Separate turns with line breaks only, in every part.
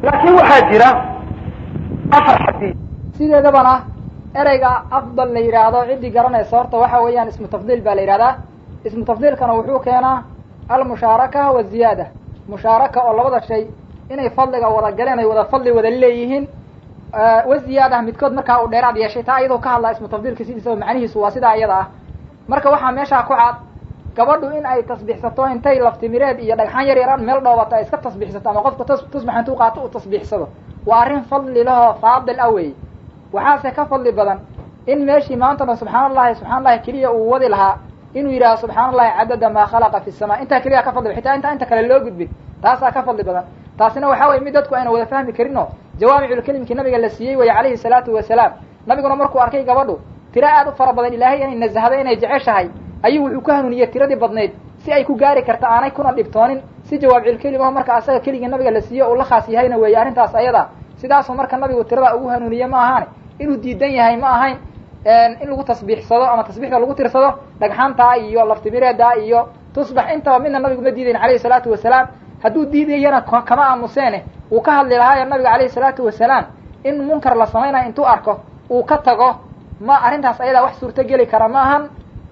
laakiin waxaa jira afar xadiid
sideedabana ereyga afdal la yidhaahdo ciddii garanaysa horta waxa weeyaan ismu tafdiil baa la yidhahdaa. ismu tafdiilkana wuxuu keenaa almushaaraka waziyaada, mushaaraka oo labada shay inay fadliga wada galeen ay wada fadli wada leeyihiin, waziyaada midkood markaa uu dheeraad yeeshay. taa iyadoo ka hadlaa ismu tafdiilka sidiisaba macnihiisu waa sidaa iyada ah. marka waxaa meeshaa ku cad gabadhu in ay tasbiixsato intay laftimireed iyo dhagxaan yar yaraan meel dhoobata ay iska tasbiixsato, ama qofka tusbax intuu qaato uu tasbiixsado, waa arrin fadli lahoo faadil ah wey. waxaase ka fadli badan in meeshii maantana subxaan allahi keliya uu wadi lahaa inuu yidhaha subxaan allahi cadada maa khalaqa fi samaa, intaa keliya ka fadli, xitaa inta kale loo gudbin, taasaa ka fadli badan. taasina waxaa weye mid dadku ayna wada fahmi karin oo jawaamiculkelimkii nabiga la siiyey weye calayhi salaatu wasalaam. nabiguna markuu arkay gabadhu tiro aad u fara badan ilaahay inay nasahdo inay jeceshahay, ayuu wuxuu ku hanuuniyey tiradii badnayd si ay ku gaari karta aanay kuna dhibtoonin, si jawaabculkelimaho marka asaga keligii nabiga la siiye uu la khaas yahayna weeye arrintaas ayada. sidaasuu marka nabigu tirada ugu hanuuniye ma ahaane inuu diidan yahay ma ahayn in lagu tasbiixsado ama tasbiixda lagu tirsado dhagxaantaa iyo laftimireedaa iyo tusbax intaba midna nabigu ma diidayn calayhi salaatu wasalaam. hadduu diidayana kama aamuseene wuu ka hadli lahaayo nabiga calayhi salaatu wasalaam in munkar la samaynayo intuu arko uu ka tago, ma arrintaas ayadaa wax suurto geli kara ma ahan,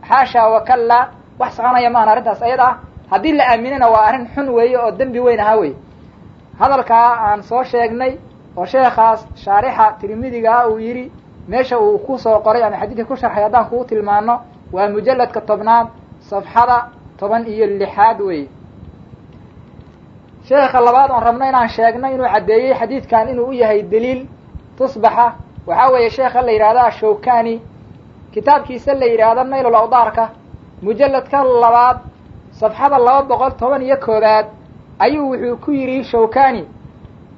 xaasha wakalla, wax soconaya ma ahan arrintaas ayada ah. haddii la aaminana waa arrin xun weeye oo dembi weyn ahaa wey. hadalkaa aan soo sheegnay oo sheekhaas shaarixa tirmidigaa uu yidhi meesha uu ku soo qoray ama xadiidka ku sharxay haddaan kugu tilmaano waa mujalladka 10aad safxada 16 wey. sheekha labaad oon rabno inaan sheegno inuu caddeeyey xadiidkan inuu u yahay daliil tusbaxa waxaa weeye sheekha la yidhahda shawkani, kitaabkiisa la yidhaahdo naylul awdaarka mujalladka 2 safxada 211 ayuu wuxuu ku yidhi shawkani: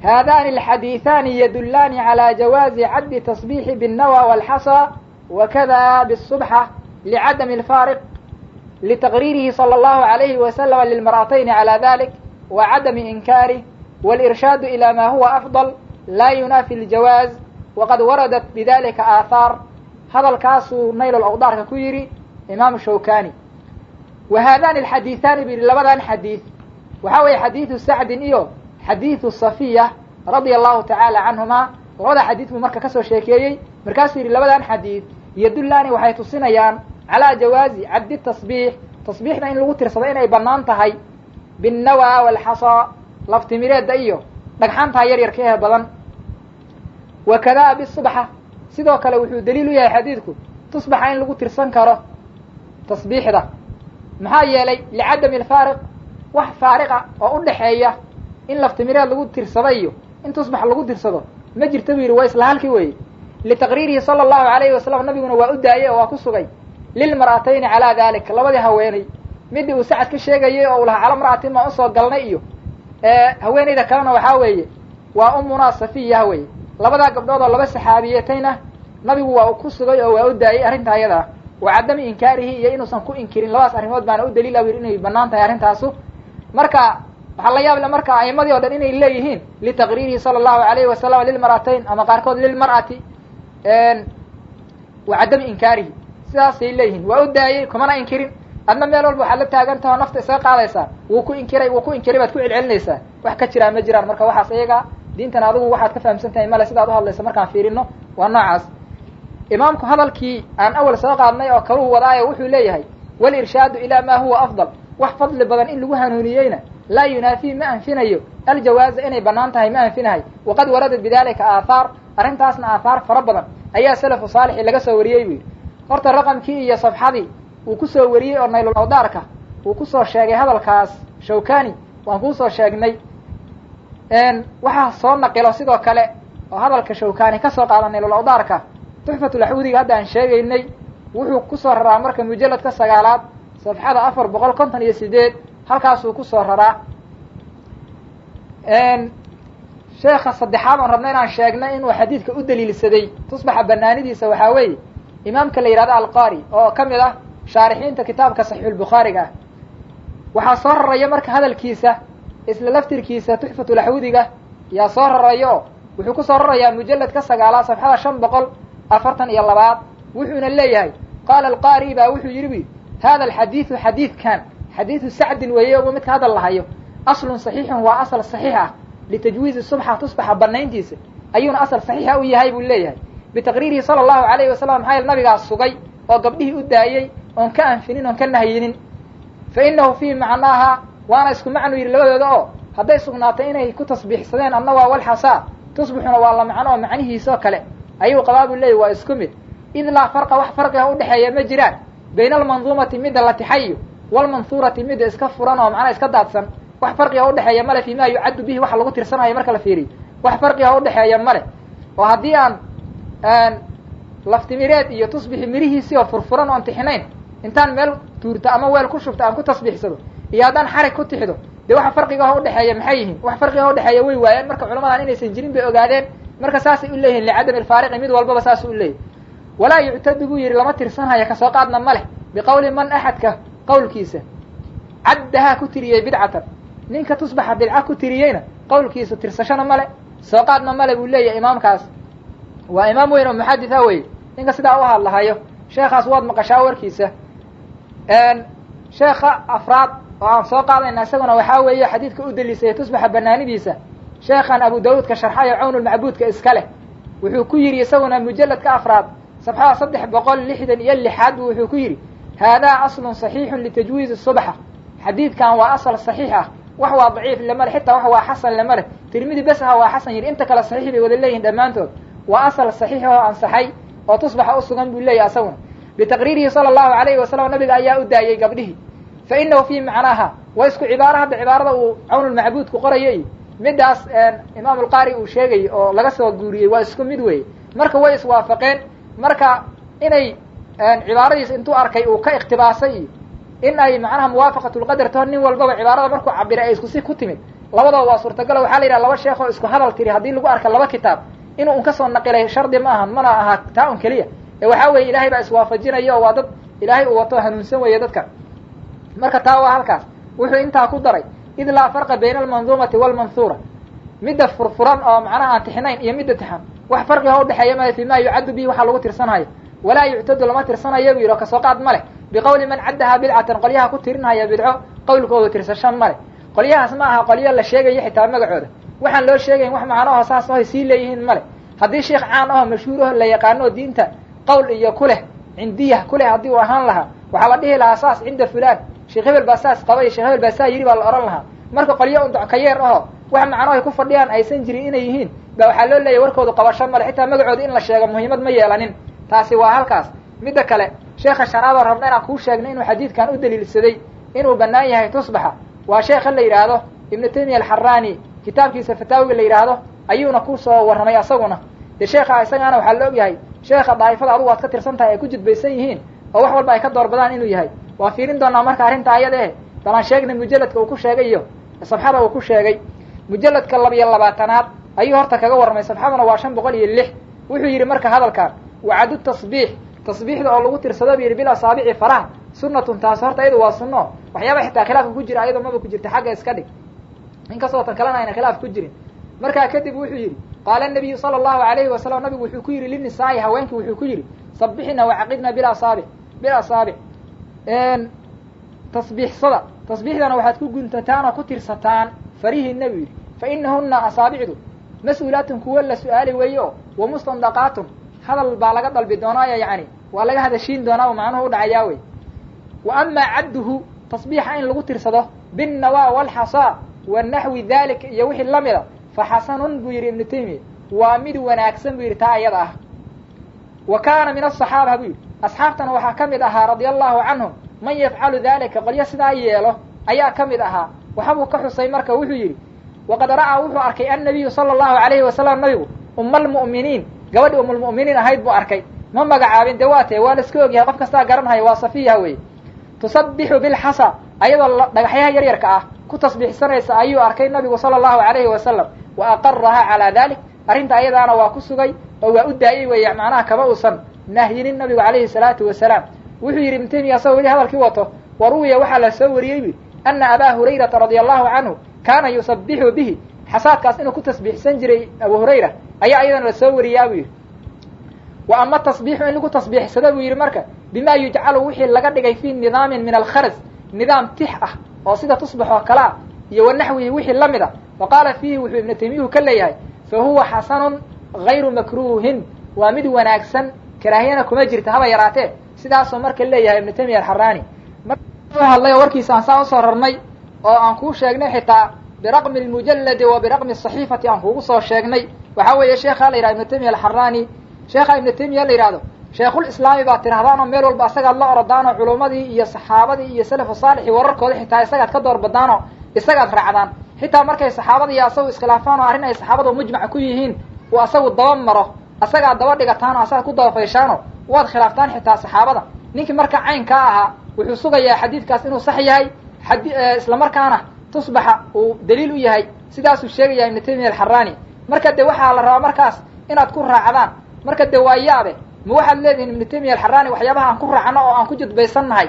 haadani alxadiiثani yadullaani calى jawaazi caddi tasbiixi biالnawa wاlxasa wakada bالsubxa licadami اlfaariq litaqriirihi salى اllahu عalayhi waslama lilmar'atayni calى dalik wacadami inkaarih wاlirshaadu ilى ma huwa afضal laa yunaafi اljawaaz waqad waradat bidalika aahaar. hadalkaasuu naylul awdaarka ku yidhi imaamu shawkani. wa haadani alxadiiثaani bu yidhi labadan xadiid waxaa weeye xadiiثu sacdin iyo xadiiثu safiya radia allahu tacaala canhuma. labada xadiid buu marka kasoo sheekeeyey, markaasuu yidhi labadan xadiid yadullaani waxay tusinayaan calaa jawaazi caddi tasbiix, tasbiixda in lagu tirsado inay bannaan tahay binnawa walxasa, laftimireedda iyo dhagxaantaa yaryarka ee badan. wakada bisubxa, sidoo kale wuxuu daliil u yahay xadiidku tusbaxa in lagu tirsan karo tasbiixda. maxaa yeelay licadami alfaariq, wax faariqa oo u dhexeeya in laftimireed lagu tirsado iyo in tusbax lagu tirsado ma jirta buu yidhi, waa isla halkii weeye. litaqriirihi sala allahu alayhi wasalam, nabiguna waa u daayey oo waa ku sugay lilmar'atayni calaa dalik, labadii haweeney midii uu sacad ka sheegayey oo uu lahaa cala mar'atin maa usoo galnay iyo haweeneyda kalena waxaa weeye waa umunaa safiya weye. labadaa gabdhood oo laba saxaabiyatayna nabigu waa uu ku sugay oo waa u daayey arrinta ayada ah. wa cadami inkaarihi, iyo inuusan ku inkirin, labadaas arrimood baana u daliil yidhi inay bannaan tahay arrintaasu. marka waxaa la yaable marka a'imadii o dhan inay leeyihiin litaqriirihi sala allahu alayhi wasalam lilmar'atayn, ama qaarkood lilmar'ati wa cadami inkaarihi, sidaasay leeyihiin. waa u daayey kumana inkirin. adna meel walba waxaad la taagantaho nafta isaga qaadaysaa, wuu ku inkiray baad ku celcelinaysaa, wax ka jiraan ma jiraan. marka waxaas iyaga diintan adigu waxaad ka fahamsan tahay male, sidaad uhadlaysa markaan fiirino waa noocaas. imaamku hadalkii aan awal soo qaadnay oo kaluu wadaayo wuxuu leeyahay walirshaadu ilaa ma huwa afdal, wax fadli badan in lagu hanuuniyeyna laa yunaafi ma anfinayo aljawaaza inay bannaan tahay ma anfinahay. waqad waradat bidalika aahaar, arrintaasna aahaar fara badan ayaa salafu saalixi laga soo wariyey buu yidhi. horta raqamkii iyo safxadii uu ku soo wariyey oo naylul awdaarka uu ku soo sheegay hadalkaas shawkani waan kuu soo sheegnay. waxaa soo naqilo sidoo kale oo hadalka shawkani ka soo qaada naylul awdaarka tuxfatulaxuudiga hadda aan sheegaynay, wuxuu kusoo raraa marka mujalladka 9aad safxada 458 halkaasuu kusoo raraa. sheekha saddexaad oon rabna inaan sheegnay inuu xadiidka u daliilsaday tusbaxa banaanidiisa waxaa weeye imaamka la yidhahdo alqaari oo ka mid ah shaarixiinta kitaabka saxiixulbukhaariga ah. waxaa soo raraya marka hadalkiisa isla laftirkiisa tuxfatulaxuudiga yaa soo raraya oo wuxuu kusoo rarayaa mujalladka 9aad safxada 542 wuxuuna leeyahay qaala alqaari baa wuxuu yidhi bu hada alxadiiثu xadiidkan xadiiثu sacdin weeye midka hadal lahayo aslun صaxiixun waa asal صaxiix ah litajwiizi subxa tusbaxa banayntiisa ayuuna asal saxiixa u yahay buu leeyahay bitaqriirihi sala allahu calayhi wasalam maxaa yeele nabigaas sugay oo gabdhihii u daayey oon ka anfinin oon ka nahyinin fa inahu fii macnaaha waana isku macnuu yidhi labadooda oo hadday sugnaatay inay ku tasbiixsadeen annawaa walxasaa tusbixuna waa la macno oo macnihiisoo kale ayuu qabaa buu leeyahy waa isku mid id laa farqa wax farqiga u dhexeeya ma jiraan bayna almanduumati midda la tixayo walmanhuurati midda iska furan oo macnaha iska daadsan wax farqiga udhexeeya male fii ma yucaddu bihi waxa lagu tirsanayo marka la fiiriyo wax farqiga udhexeeya male oo haddii aan laftimireed iyo tusbixi mirihiisii oo furfuran oon tixinayn intaan meel tuurto ama weel ku shubto aan ku tasbiixsado iyo haddaan xarig ku tixdo dee waxa farqigaho udhexeeya maxay yihiin wax farqigaho udhexeeya way waayeen marka culamadan inaysan jirin bay ogaadeen marka saasay u leeyihin licadami alfaariqi mid walbaba saasuu u leeyahy walaa yuctadu buu yidhi lama tirsanhaya kasoo qaadna ma leh biqowli man axadka qowlkiisa caddahaa ku tiriyey bidcatan ninka tusbaxa bidca ku tiriyeyna qowlkiisa tirsashana male soo qaadna male buu leeyahay imaamkaas waa imaam weyn oo muxaditha weye ninka sidaa u hadlahayo sheekhaas waad maqashaa warkiisa sheekha afraad oo aan soo qaadayna isaguna waxaa weeye xadiidka u daliisaya tusbaxa banaanidiisa sheekhan abu daawuudka sharxayo cawnulmacbuudka iska leh wuxuu ku yidhi isaguna mujalladka afraad sabxada 366 buu wuxuu ku yidhi haadaa aslun saxiixun litajwiizi subxa xadiidkan waa asal saxiix ah wax waa daciif lama leh xitaa wax waa xasan lama leh tirmidi bes aha waa xasan yidhi inta kale saxiix bay wada leeyihin dhammaantood waa asal saxiix oo ansaxay oo tusbaxa u sugan buu leeyahy asaguna bitaqriirihi sala allahu calayhi wasalam nabiga ayaa u daayey gabdhihii fa inahu fii macnaaha waa isku cibaaro hadda cibaarada uu cawnulmacbuudku qorayay middaas imaam alqaari uu sheegay oo laga soo guuriyey waa isku mid weeye marka way iswaafaqeen marka inay cibaaradiisa intuu arkay uu ka ikhtibaasay iyo in ay macnaha muwaafaqatulqadar taho nin walbaba cibaarada markuu cabiray ay isku si ku timid labadaba waa suurtagalo waxaa la yidhaha laba sheekh oo isku hadal tiri haddii lagu arka laba kitaab inuu un kasoo naqilay shardi ma ahan mana aha taa un keliya ee waxaa weeye ilaahay baa iswaafajinaya oo waa dad ilaahay uu wato hanuunsan weeye dadka marka taa waa halkaas wuxuu intaa ku daray id laa farqa bayna almanduumati walmanhuura midda furfuran oo macnaha aan tixinayn iyo midda tixan wax farqiga udhexeeya male fii ma yucaddu bihi waxaa lagu tirsanayo walaa yuctadu lama tirsanayo buu yidhi oo kasoo qaad ma leh biqowli man caddahaa bidcatan qolyaha ku tirinhaya bidco qowlkooda tirsashan ma leh qolyahaas ma aha qolyo la sheegayo xitaa magacooda waxaan loo sheegayn wax macnoho saas ohay sii leeyihiin male haddii sheekh caan aho mashhuur aho la yaqaano diinta qowl iyo ku leh cindiyah ku leh haddii uu ahaan lahaa waxaa la dhihi lahaa saas cinda fulaan sheekh hebel baa saas qabay sheekh hebel baa saa yidhi baa la ohan lahaa marka qolyo un dockayeer aho wax macnohay ku fadhiyaan aysan jirin inay yihiin ba waxaa loo leeyahy warkoodu qabasho male xitaa magacooda in la sheego muhiimad ma yeelanin taasi waa halkaas midda kale sheekha shanaadoo rabna inaan kuu sheegnay inuu xadiidkan u daliilsaday inuu bannaan yahay tusbaxa waa sheekha la yidhaahdo ibnu taymiya alxaraani kitaabkiisa fataawiga la yidhaahdo ayuuna ku soo warramay asaguna dee sheekha isagaana waxaa la og yahay sheekha daa'ifada adugu aad ka tirsan tahay ay ku judbaysan yihiin oo wax walba ay ka doorbadaan inuu yahay waa fiirin doonaa marka arrinta ayada eh balaan sheegnay mujalladka uu ku sheegay iyo sabxada uu ku sheegay mujalladka 22aad ayuu horta kaga warramay sabxaduna waa 506 wuxuu yidhi marka hadalkan wacadu tasbiix tasbiixda oo lagu tirsado buu yidhi bil asaabici faraha sunnatun taas horta iyadu waa sunno waxyaaba xitaa khilaafka ku jira ayadoo maba ku jirta xagga iska dhig inkastoo tan kalena ayna khilaaf ku jirin markaa kadib wuxuu yidhi qaala nabiyu sala allahu alayhi wasalam nabigu wuxuu ku yidhi linisaa'i haweenkii wuxuu ku yidhi sabixna wacaqidna bil asaabic tasbiixsada tasbiixdana waxaad ku guntataan oo ku tirsataan farihiina buu yidhi fa inahunna asaabicdu mas-uulaatun kuwo la su-aali weeye oo wa mustandaqaatun hadal baa laga dalbi doonaayo yacni waa laga hadashiin doonaa oo macnuhu u dhacayaa wey wa amaa cadduhu tasbiixa in lagu tirsado binnawaa walxasaa wa naxwi daalika iyo wixii la mida fa xasanun buu yidhi ibnu taymiya waa mid wanaagsan buu yidhi taa ayada ah wa kaana min asaxaaba buu yidhi asxaabtana waxaa ka mid ahaa radia allahu canhum man yafcalu daalika qolyo sidaa yeelo ayaa ka mid ahaa waxabuu ka xusay marka wuxuu yidhi waqad ra'aa wuxuu arkay annabiyu sala allahu calayhi wasalam nabigu umma almu'miniin gabadhi umulmu'miniin ahayd buu arkay ma magacaabin dee waa tee waa la iska ogyahay qof kastaa garanhaya waa safiya weye tusabbixu bilxasa ayadoo dhagaxyaha yaryarka ah ku tasbiixsanaysa ayuu arkay nabigu sala allahu calayhi wasalam wa aqarahaa calaa dalik arrinta ayadaana waa ku sugay oo waa u daayey weeye macnaha kama uusan nahyinin nabigu calayhi salaatu wasalaam wuxuu yidhi ibnu taymiya asagoo weli hadalkii wato wa ruwiya waxaa la soo wariyey bu ana abaa hurayrata radia allahu canhu kaana yusabbixu bihi xasaadkaas inuu ku tasbiixsan jiray abu hurayra ayaa ayadana la soo wariyaa buu yidhi wa ama tasbiixu in lagu tasbiixsado buu yidhi marka bima yujcalu wixii laga dhigay fii nidaamin min alkharas nidaam tix ah oo sida tusbax oo kalea iyo wanaxwihi wixii la mida faqaala fiihi wuxuu ibnu taymiyuhu ka leeyahay fahuwa xasanun gayru makruuhin waa mid wanaagsan karaahiyana kuma jirta haba yaraatee sidaasoo marka leeyahay ibnu taymiya alxaraani marka hadlay warkiisa aan saa usoo rarnay oo aan kuu sheegnay xitaa biraqmi lmujalladi wa biraqmi asaxiifati aan kuugu soo sheegnay waxaa weeye sheekhaa la yidhahdo ibnu taymiya alxaraani sheekha ibnu taymiya la yidhahdo sheikhul islaami baad tidhahdaan oo meel walba asagaad la orodaan oo culummadii iyo saxaabadii iyo salafu saalixii wararkooda xitaa isagaad ka doorbadaan oo isagaad raacdaan xitaa markay saxaabada iyo asagu iskhilaafaan oo arrin ay saxaabadu mujmac ku yihiin uu asagu daba maro asagaad daba dhigataan oo asagaad ku dabafayshaano waad khilaaftaan xitaa saxaabada ninkii marka caynkaa ahaa wuxuu sugayaa xadiidkaas inuu sax yahay isla markaana tusbaxa uu daliil u yahay sidaasuu sheegayaa ibnu taymiya alxaraani marka de waxaa la rabaa markaas inaad ku raacdaan marka de waa yaabe ma waxaad leedihiin ibnu taymiya alxaraani waxyaabaha aan ku raacno oo aan ku judbaysannahay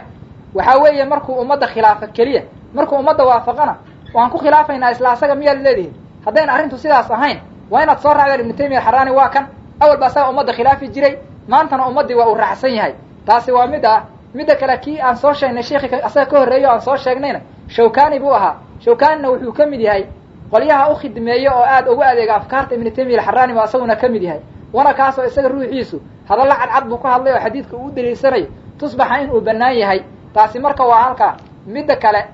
waxaa weeye markuu ummadda khilaafa keliya markuu ummadda waafaqana waan ku khilaafaynaa isla asaga miyaad leedihiin haddayna arrintu sidaas ahayn waa inaad soo raacdaan ibnu taymiya alxaraani waa kan awal ba asaga ummadda khilaafi jiray maantana ummaddii waa uu raacsan yahay taasi waa mid ah midda kale kii aan soo sheegnay sheekhi asaga ka horreeyo o aan soo sheegnayna shawkani buu ahaa shawkanina wuxuu ka mid yahay qolyaha u khidmeeyo oo aad ugu adeega afkaarta ibnu taymiya alxaraani buu asaguna ka mid yahay wana kaasoo isaga ruuxiisu hadalla cadcad buu ku hadlay oo xadiidka uu daliilsanayo tusbaxa in uu bannaan yahay taasi marka waa halkaa midda kale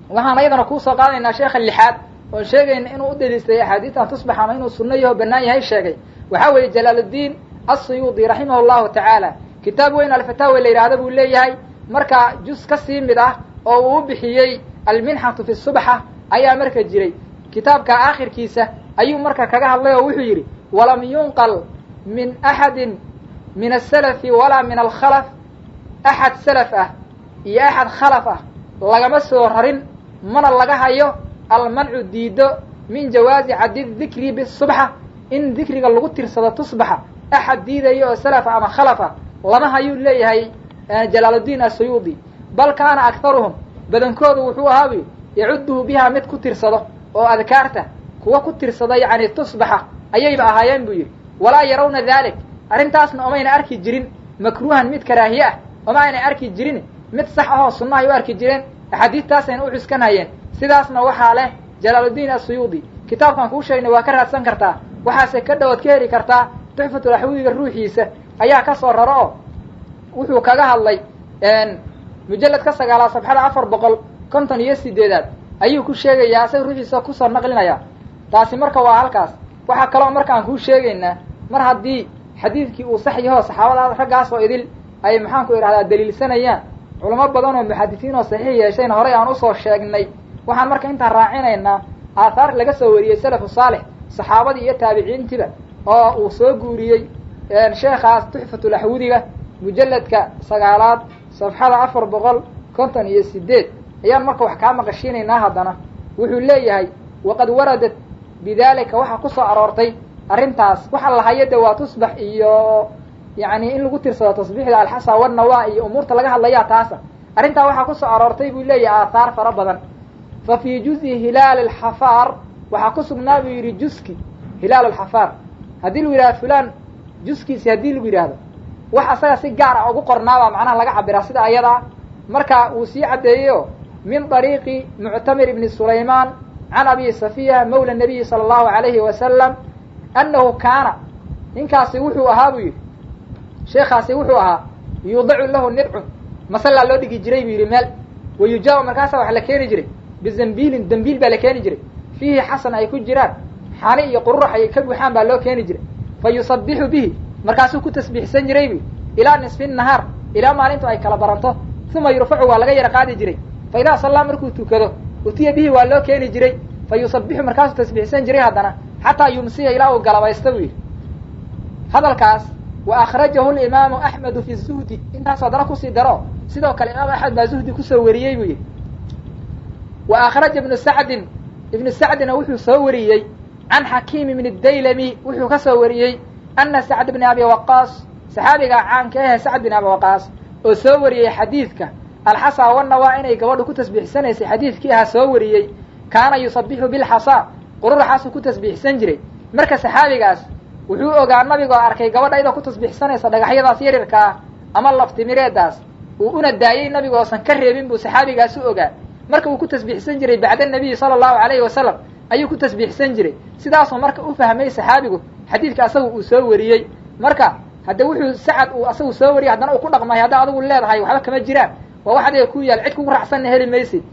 waxaan ayadana kuusoo qaadanaynaa sheekha lixaad oon sheegayna inuu u daliilsaday axaadiistan tusbaxa ama inuu sunno yaho bannaan yahay sheegay waxaa weeye jalaaluddiin asuyuudi raximah llahu tacaala kitaab weyn alfataawi la yidhaahda buu leeyahay marka jus ka sii mid ah oo uu u bixiyey alminxatu fi subxa ayaa marka jiray kitaabka aakhirkiisa ayuu marka kaga hadlay oo wuxuu yidhi walam yunqal min axadin min asalafi walaa min alkhalaf axad salaf ah iyo axad khalaf ah lagama soo rarin mana laga hayo almancu diido min jawaazi caddi dikri bisubxa in dikriga lagu tirsado tusbaxa axad diidaya oo salafa ama khalafa lama hayuu leeyahay jalaaluddiin asuyuudi bal kaana akharuhum badankoodu wuxuu ahaa buyi yacuduhu bihaa mid ku tirsado oo adkaarta kuwa ku tirsada yacni tusbaxa ayayba ahaayeen buu yidhi walaa yarawna dalik arrintaasna omayna arki jirin makruuhan mid karaahiye ah oma aynay arki jirin mid sax ahoo sunnahay u arki jireen axaadiistaasayna u cuskanhayeen sidaasna waxaa leh jalaaluddiin asuyuudi kitaabkan kuu sheegnay waa ka raadsan kartaa waxaase ka dhowaad ka heli kartaa tuxfatulaxwidiga ruuxiisa ayaa ka soo raro oo wuxuu kaga hadlay mujalladka 9 safxada 458 ayuu ku sheegayaa asaga ruuxiisa kusoo naqlinaya taasi marka waa halkaas waxaa kaloo markaan kuu sheegaynaa mar haddii xadiidkii uu sax yaho saxaabada raggaas oo idil ay maxaanku idhahdaa daliilsanayaan culamo badan oo muxadisiin oo saxiix yeeshayna horey aan usoo sheegnay waxaan marka intaan raacinaynaa aathaar laga soo wariyey salafu saalix saxaabadii iyo taabiciintiba oo uu soo guuriyey sheekhaas tuxfatulaxwudiga mujalladka 9 safxada 458 ayaan marka wax kaa maqashiinaynaa haddana wuxuu leeyahay waqad waradat bidalika waxaa ku soo aroortay arrintaas waxa la hayade waa tusbax iyo yacni in lagu tirsado tasbiixda alxasa wanawaa iyo umuurta laga hadlayaa taasa arrintaa waxaa ku soo aroortay buu leeyahay aathaar fara badan fa fii juzi hilaal alxafaar waxaa ku sugnaa buu yidhi juski hilaal alxafaar haddii lagu yidhahdo fulaan juskiisi haddii lagu yidhaahdo wax asaga si gaar ah ugu qornaabaa macnaha laga cabiraa sida ayadaa marka uu sii caddeeyeyo min طariiqi muctamir ibni sulaymaan can abi safiya mawla nabiyi sala allahu alayhi wasalam annahu kaana ninkaasi wuxuu ahaa buu yidhi sheekhaasi wuxuu ahaa yuudacu lahu nidcun masallaa loo dhigi jiray buu yidhi meel wayujaaba markaasaa wax la keeni jiray bizambiilin dambiil baa la keeni jiray fiihi xasan ay ku jiraan xani iyo qururax ay ka buuxaan baa loo keeni jiray fa yusabixu bihi markaasuu ku tasbiixsan jiray buu ilaa nisfi nahaar ilaa maalintu ay kala baranto uma yurfacu waa laga yara qaadi jiray fa idaa sallaa markuu tukado utiya bihi waa loo keeni jiray fa yusabixu markaasuu tasbiixsan jiray haddana xataa yumsiya ilaa uu galabaysta buu yidhi hadalkaas wa akhrajahu alimaamu axmedu fi zuhdi intaas haddana kusii daro sidoo kale imaam axmed baa zuhdi kusoo wariyey buu yidhi wa akhraja ibnu sacdina wuxuu soo wariyey can xakiim ibni daylami wuxuu ka soo wariyey ana sacd bni abi waqaas saxaabigaa caanka ahe sacd bin abi waqaas oo soo wariyey xadiidka alxasaa wanawaa inay gabadhu ku tasbiixsanaysay xadiidkii ahaa soo wariyey kaana yusabixu bilxasaa qururaxaasuu ku tasbiixsan jiray marka saxaabigaas wuxuu ogaa nabigoo arkay gabadha iyadoo ku tasbiixsanaysa dhagaxyadaas yarirka ah ama laftimireedaas uu una daayey nabigoosan ka reebin buu saxaabigaas u ogaa marka uu ku tasbiixsan jiray bacda nabiyi sala allahu calayhi wasalam ayuu ku tasbiixsan jiray sidaasoo marka u fahmay saxaabigu xadiidka asagu uu soo wariyey marka hadda wuxuu sacad uu asagu soo wariyay haddana uu ku dhaqmay haddaa adigu leedahay waxba kama jiraan waa wax adiga ku yaal cid kugu raacsanna heli maysid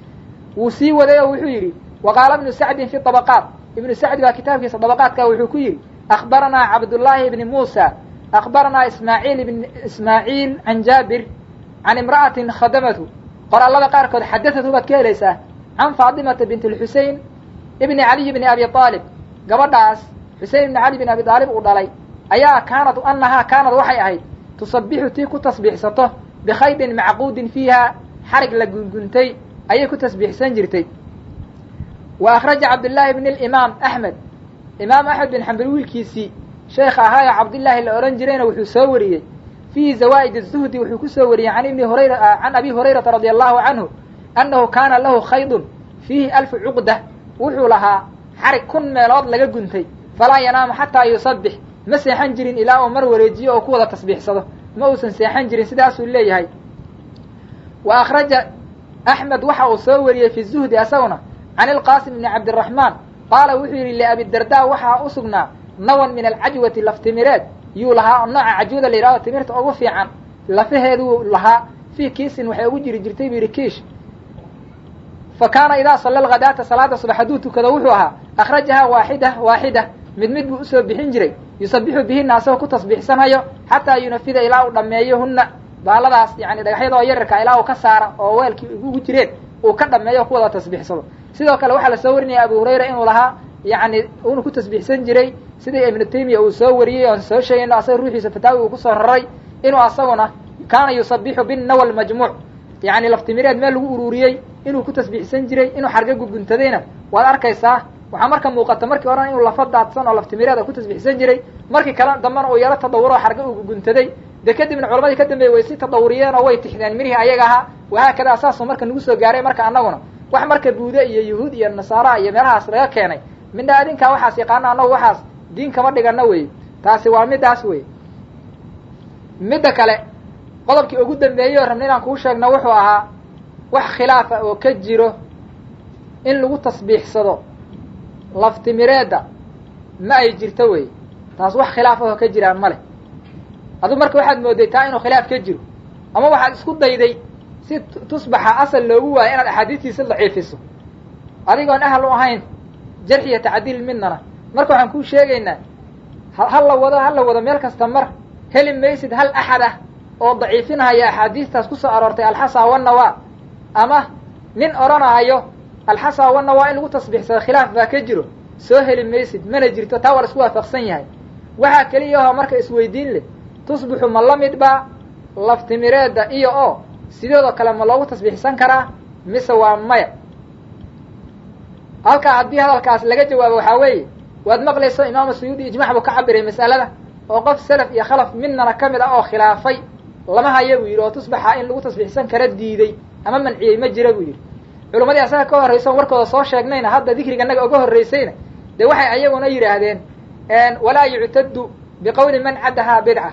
wuu sii waday oo wuxuu yidhi waqaala ibnu sacdin fi طabaqaat ibnu sacdi baa kitaabkiisa dabaqaadka wuxuu ku yidhi akhbaranaa cabdullaahi ibni muusa akhbaranaa ismaaciil can jaabir can imra'atin khadamatu qoraalada qaarkood xadathatu baad ka helaysaa can faatimata bint alxusein ibni caliy bni abi aalib gabadhaas xusein ibni cali bni abi aalib uu dhalay ayaa annahaa kaanad waxay ahayd tusabixu tii ku tasbiixsato bikhaydin macquudin fiiha xarig la gunguntay ayay ku tasbiixsan jirtay wa akhraja cabdillaahi bni alimaam axmed imaam axmed bin xambal wiilkiisii sheekha ahaayo cabdillaahi la odhan jirayna wuxuu soo wariyey fiihi zawaa'id azuhdi wuxuu ku soo wariyey can abi hurayrata radia allahu canhu annahu kaana lahu khaydun fiihi alfu cuqda wuxuu lahaa xarig 1000 meelood laga guntay falaa yanaamu xataa yusabbix ma seexan jirin ilaa uu mar wareejiyo oo ku wada tasbiixsado ma uusan seexan jirin sidaasuu leeyahay wa akhraja axmed waxa uu soo wariyey fi zuhdi asaguna can ilqaasim bni cabdiraxmaan qaala wuxuu yidhi liabidardaa waxaa u sugnaa nawan min alcajwati laftimireed yuu lahaa nooca cajwada la yidhahdo timirta ugu fiican lafaheeduu lahaa fii kiisin waxay ugu jiri jirtay buu yidhi kiish fa kaana idaa salla alghadaata salaada subax hadduu tukado wuxuu ahaa akhrajahaa waaxida mid buu usoo bixin jiray yusabixu bihina asagoo ku tasbiixsanayo xataa yunafida ilaa uu dhammeeyo hunna baaladaas yani dhagaxyadoo yararka ilaa uu ka saara oo weelkii ugu jireen uu ka dhammeeyo ku wada tasbiixsado sidoo kale waxaa la soo warinaya abu hurayra inuu lahaa yani uuna ku tasbiixsan jiray sidii ibnu taymiya uu soo wariyey oon soo sheegayno asaga ruuxiisa fataawi uu kusoo raray inuu asaguna kaana yusabixu binnawl majmuuc yani laftimireed meel lagu ururiyey inuu ku tasbiixsan jiray inuu xarga guguntadayna waad arkaysaa waxaa marka muuqata markii horena inuu lafa daadsan oo laftimireeda ku tasbiixsan jiray markii kale dambana uu yaro tadawuro xarga uu guguntaday de kadibna culamadii ka dambeeyey way si tadawuriyeen oo way tixdeen mirihii ayaga ahaa wahaakada saasoo marka nagu soo gaaray marka annaguna wax marka buude iyo yuhuud iyo nasaara iyo meelahaas laga keenay midna adinkaa waxaas yaqaana annagu waxaas diin kama dhigana wey taasi waa midaas wey midda kale qodobkii ugu dambeeyey oo rabna inaan kuu sheegno wuxuu ahaa wax khilaafa oo ka jiro in lagu tasbiixsado laftimireedda ma ay jirto wey taas wax khilaaf ahoo ka jiraan ma leh adu marka waxaad mooday taa inuu khilaaf ka jiro ama waxaad isku dayday si tusbaxa asal loogu waayo inaad axaadiistiisa daciifiso adigoon ahal u ahayn jarx iyo tacdiil midnana marka waxaan kuu sheegaynaa ha la wado meel kasta mar heli maysid hal axad ah oo daciifinahaya axaadiistaas ku soo aroortay alxasa wanawaa ama nin odhanahayo alxasa wanawaa in lagu tasbiixsado khilaaf baa ka jiro soo heli maysid mana jirto taa waa la isku waafaqsan yahay waxaa keliyahoo marka isweydiin leh tusbixu ma la mid baa laftimireedda iyo oo sideedoo kale ma loogu tasbiixsan karaa mise waa maya halkaa haddii hadalkaas laga jawaabo waxaa weeye waad maqlayso imaamu suyuudi ijmac buu ka cabiray mas'alada oo qof salaf iyo khalaf midnana ka mid ah oo khilaafay lama haya buu yidhi oo tusbaxa in lagu tasbiixsan kara diiday ama manciyey ma jira buu yidhi culammadii asaga ka horraysa on warkooda soo sheegnayna hadda dikriga naga uga horraysayna dee waxay ayaguna yidhaahdeen walaa yuctaddu biqowli man caddahaa bidca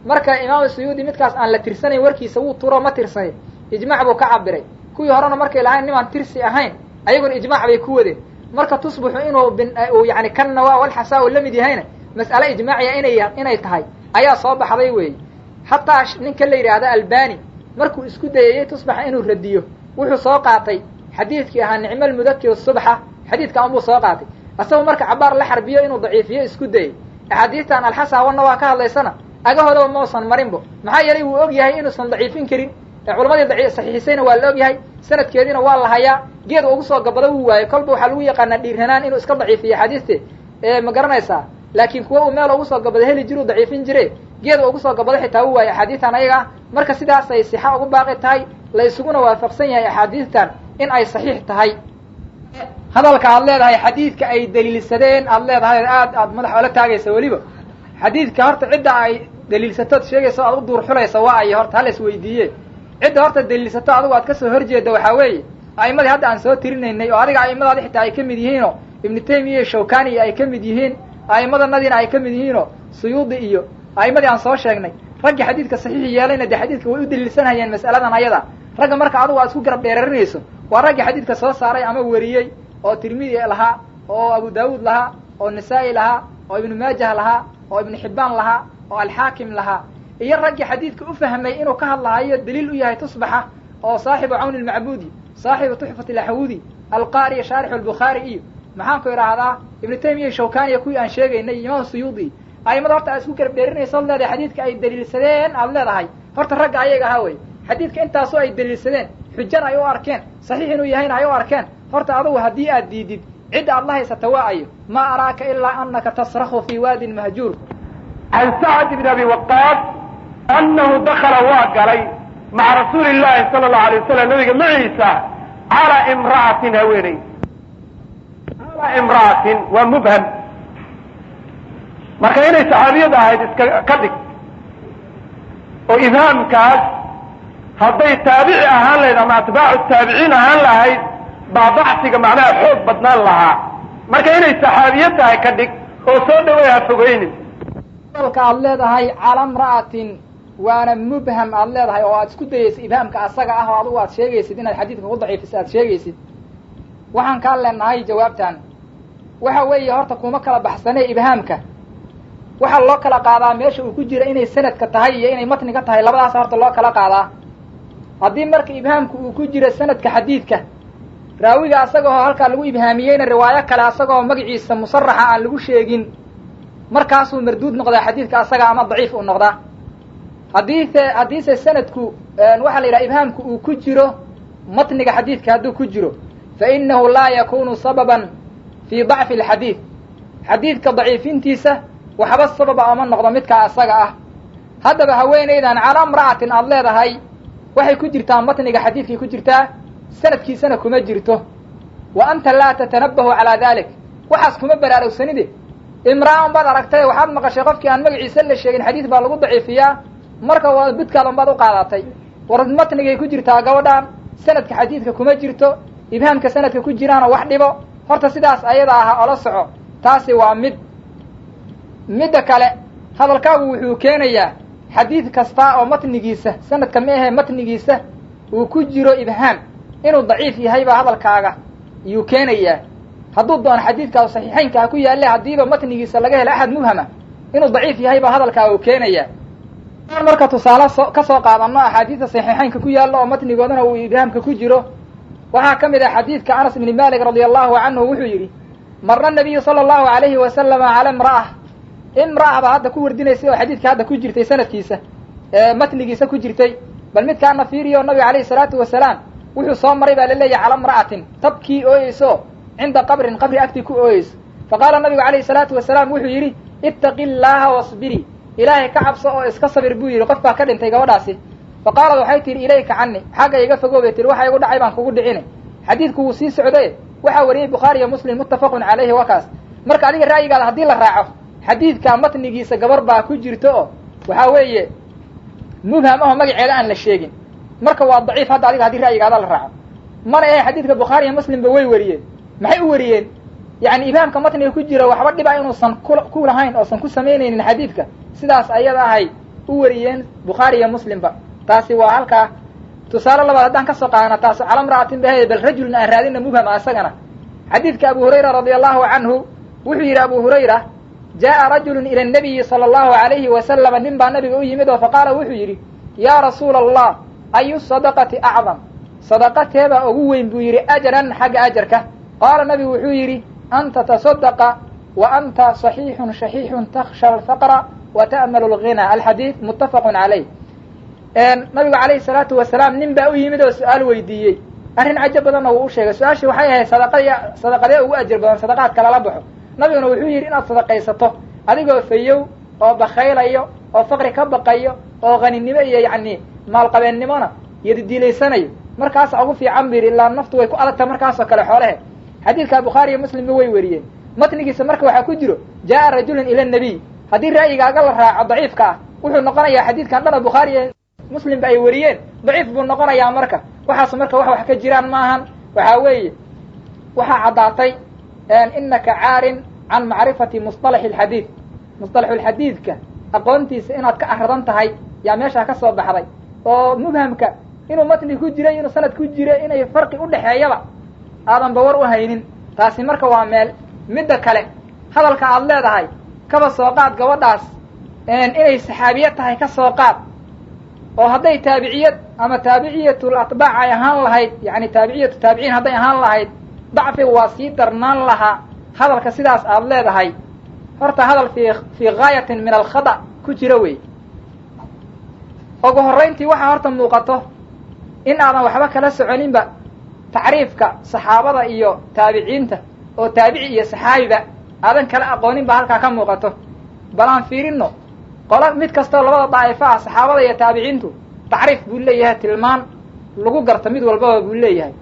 marka imaamu suyuudi midkaas aan la tirsanayn warkiisa wuu turo ma tirsanin ijmac buu ka cabiray kuwii horena markay lahayn nimaan tirsi ahayn ayaguna ijmac bay ku wadeen marka tusbixu inuu yani kannawa walxasaa u la mid yahayna mas'ale ijmaaciya inay tahay ayaa soo baxday weeye hataa ninka la yidhaahda albani markuu isku dayayey tusbaxa inuu radiyo wuxuu soo qaatay xadiidkii ahaa nicmo almudakir subxa xadiidka unbuu soo qaatay asagoo marka cabaar la xarbiyo inuu daciifiyo isku dayey axaadiistan alxasa wanawaa ka hadlaysana agahoodaba mausan marinbo maxaa yeelay wuu og yahay inuusan daciifin karin culamadii saxiixisayna waa la og yahay sanadkeediina waa la hayaa geed ugu soo gabado wuu waayo kolba waxaa lagu yaqaanaa dhiirranaan inuu iska daciifiyo axaadiiste ma garanaysaa laakiin kuwa uu meel ugu soo gabado heli jiruu daciifin jire geed ugu soo gabado xitaa wuu waayo axaadiistan ayaga ah marka sidaasay sixa ugu baaqi tahay la isuguna waafaqsan yahay axaadiistan in ay saxiix tahay hadalka aad leedahay xadiidka ay daliilsadeen aad leedahay aad madax oola taagaysa weliba xadiidka horta cidda ay daliilsatood sheegaysa aad u duur xulaysa waa ay horta hala isweydiiye cidda horta daliilsato adigu aad ka soo horjeeda waxaa weeye a'immadii hadda aan soo tirinaynay oo adiga a'immadaadi xitaa ay ka mid yihiinoo ibnu taymiya iyo shawkani iyo ay ka mid yihiin a'immadanadiina ay ka mid yihiinoo suyuudi iyo a'immadii aan soo sheegnay raggii xadiidka saxiix yeelayna dee xadiidka way u daliilsanhayeen mas'aladan ayada ragga marka adigu aad isku garab dheerarinayso waa raggii xadiidka soo saaray ama weriyey oo tirmidi lahaa oo abu daawuud lahaa oo nisaa'i lahaa oo ibnu maajah lahaa oo ibnu xibbaan lahaa oo alxaakim lahaa iyo raggii xadiidka u fahmay inuu ka hadlahayo daliil u yahay tusbaxa oo saaxibu cawni almacbuudi saaxibu tuxfati alaxwudi alqaari shaarixu albukhaari iyo maxaan ku idhaahdaa ibnu taymiya shawkaniya kuwii aan sheegaynay imaam suyuudi aimada horta aad isku garab dheerinaysa od leedahay xadiidka ay daliilsadeen aad leedahay horta ragga ayaga ahaa wey xadiidka intaasoo ay daliilsadeen xujana ay u arkeen saxiix inuu yahayna ay u arkeen horta adugu haddii aad diidid cidda aad la haysata waa ayo ma araaka ilaa anaka tasrakhu fii waadin mahjuur
can sacd ibn abi waqaas annahu dakala waa galay maca rasuuli illahi sala allahu alay wasalam nabiga maciisa calaa imra'atin haweeney calaa imra'atin waa mubham marka inay saxaabiyad ahayd iska ka dhig oo ibhaamkaas hadday taabici ahaan lahayd ama atbaacu taabiciin ahaan lahayd baa dacsiga macnaha xoog badnaan lahaa marka inay saxaabiyad tahay ka dhig oo soo dhaway ha fogeynin
hadalka aad leedahay cala imra'atin waana mubham aad leedahay oo aad isku dayaysid ibhaamka asaga ah oo adugu aad sheegaysid inaad xadiidka ku daciifiso aad sheegaysid waxaan kaa leenahay jawaabtan waxa weeye horta kuma kala baxsane ibhaamka waxaa loo kala qaadaa meesha uu ku jira inay sanadka tahay iyo inay matniga tahay labadaas horta loo kala qaadaa haddii marka ibhaamku uu ku jiro sanadka xadiidka raawiga asagoo halkaa lagu ibhaamiyeyna riwaayo kale asagoo magaciisa musaraxa aan lagu markaasuu marduud noqdaa xadiidka asaga ama daciif uu noqdaa haddiise sanadku waxaa la yidhaha ibhaamku uu ku jiro matniga xadiidka hadduu ku jiro fa inahu laa yakunu sababan fii dacfi alxadiid xadiidka daciifintiisa waxba sababa ama noqdo midkaa asaga ah haddaba haweenaydan calaa imra'atin aad leedahay waxay ku jirtaa matniga xadiidkay ku jirtaa sanadkiisana kuma jirto wa anta laa tatanabbahu calaa dalik waxaas kuma baraarugsanide imra'an baad aragtay waxaad maqashay qofkii aan magaciisa la sheegin xadiid baa lagu daciifiyaa marka waa bidkaadan baad u qaadatay war matnigay ku jirtaa gabadhaan sanadka xadiidka kuma jirto ibhaamka sanadka ku jiraana wax dhibo horta sidaas ayada aha ola soco taasi waa midda kale hadalkaagu wuxuu keenayaa xadiid kasta oo matnigiisa sanadka ma ahe matnigiisa uu ku jiro ibhaam inuu daciif yahay baa hadalkaaga yuu keenayaa hadduu doono xadiidkaa saxiixaynka ha ku yaalle haddiiba matnigiisa laga helo axad mubhama inuu daciif yahay baa hadalkaaga uu keenayaa aan marka tusaale ka soo qaadano axaadiista saxiixaynka ku yaallo oo matnigoodana uu ibhaamka ku jiro waxaa ka mid ah xadiidka anas ibni malik radia allahu canhu wuxuu yidhi marna nabiyu sala allahu alayhi wasalama cala imra'a baa hadda ku wardinaysay oo xadiidka hadda ku jirtay sanadkiisa matnigiisa ku jirtay bal midkaana fiiriyo nabiga alayhi salaatu wasalaam wuxuu soo maray baa laleeyahay cala imra'atin tabkii ooyeyso cinda qabrin qabri agtii ku ooyeyso faqaala nabigu alayhi salaatu wasalaam wuxuu yidhi ittaqi llaaha wasbiri ilaahay ka cabso oo iska sabir buu yidhi qof baa ka dhintay gabadhaasi faqaalad waxay tihi ilayka cani xagga iga fogoobay tihi waxa igu dhacay baan kugu dhicine xadiidku wuu sii socday waxaa wariyey bukhaari iyo muslim muttafaqun calayhi wakaas marka adiga ra'yigaada haddii la raaco xadiidka matnigiisa gabar baa ku jirto oo waxaa weeye mubham aho magaceeda aan la sheegin marka waa daciif hadda adiga haddii ra'yigaada la raaco mana ahe xadiidka bukhaari iyo muslimba way wariyeen maxay u wariyeen yani ibhaamka matniga ku jira waxba dhiba inuusan ku lahayn oosan ku samaynaynin xadiidka sidaas ayada ahay u wariyeen bukhaari iyo muslimba taasi waa halkaa tusaale labaad haddaan ka soo qaadana taas cala imra'atin bahe bal rajulna aan raadina mubhama isagana xadiidka abu hurayra radia allahu canhu wuxuu yidhi abu hurayra jaa'a rajulun ila annabiyi sala allahu alayhi wasalama nin baa nabiga u yimid oo faqaala wuxuu yidhi yaa rasuula allah ayu sadaqati acdam sadaqateebaa ugu weyn buu yidhi ajaran xagga ajarka qaala nabigu wuxuu yidhi anta tasadaqa wa anta saxiixun shaxiixun takhsha alfaqra wa ta'malu alghina alxadiid muttafaqun calayh nabigu calayhi salaatu wasalaam nin baa u yimid oo su-aal weydiiyey arrin cajo badanna wuu u sheegay su-aashii waxay ahayd sadaqadee ugu ajar badan sadaqaadka lala baxo nabiguna wuxuu yidhi inaad sadaqaysato adigoo fayow oo bakhaylayo oo faqri ka baqayo oo haninimo iyo yacni maalqabeennimona yadidiilaysanayo markaasa ugu fiican bu yidhi ilaa naftu way ku adagta markaasoo kale xoolahe xadiidka bukhaari iyo muslimba way weriyeen matnigiisa marka waxaa ku jiro jaa'a rajulun ila annabiy haddii ra'yigaaga la raaco daciifka ah wuxuu noqonayaa xadiidkan dhana bukhaari iyo muslimba ay weriyeen daciif buu noqonayaa marka waxaas marka wax ka jiraan maahan waxaa weeye waxaa caddaatay inaka caarin can macrifati musطalaxi alxadiid musطalaxulxadiidka aqoontiisa inaad ka aradan tahay yaa meeshaa ka soo baxday oo mubhamka inuu matni ku jiray inuu sanad ku jiray inay farqi u dhexeeyaba aadan bawar u haynin taasi marka waa meel. midda kale hadalka aad leedahay kaba soo qaad gabadhaas inay saxaabiyad tahay ka soo qaad oo hadday taabiciyad ama taabiciyatul atbaac ay ahaan lahayd yani taabiciyatu taabiciin hadday ahaan lahayd dacfiga waa sii darnaan lahaa. hadalka sidaas aad leedahay horta hadal fii gaayatin min alkhada ku jira wey. ugu horrayntii waxaa horta muuqato in aadan waxba kala soconinba tacriifka saxaabada iyo taabiciinta oo taabici iyo saxaabiba aadan kala aqoonin ba halkaa ka muuqato. bal aan fiirino qola mid kastoo labada daa'ifo ah saxaabada iyo taabiciintu tacriif buu leeyahay, tilmaan lagu garto mid walbaba buu leeyahay.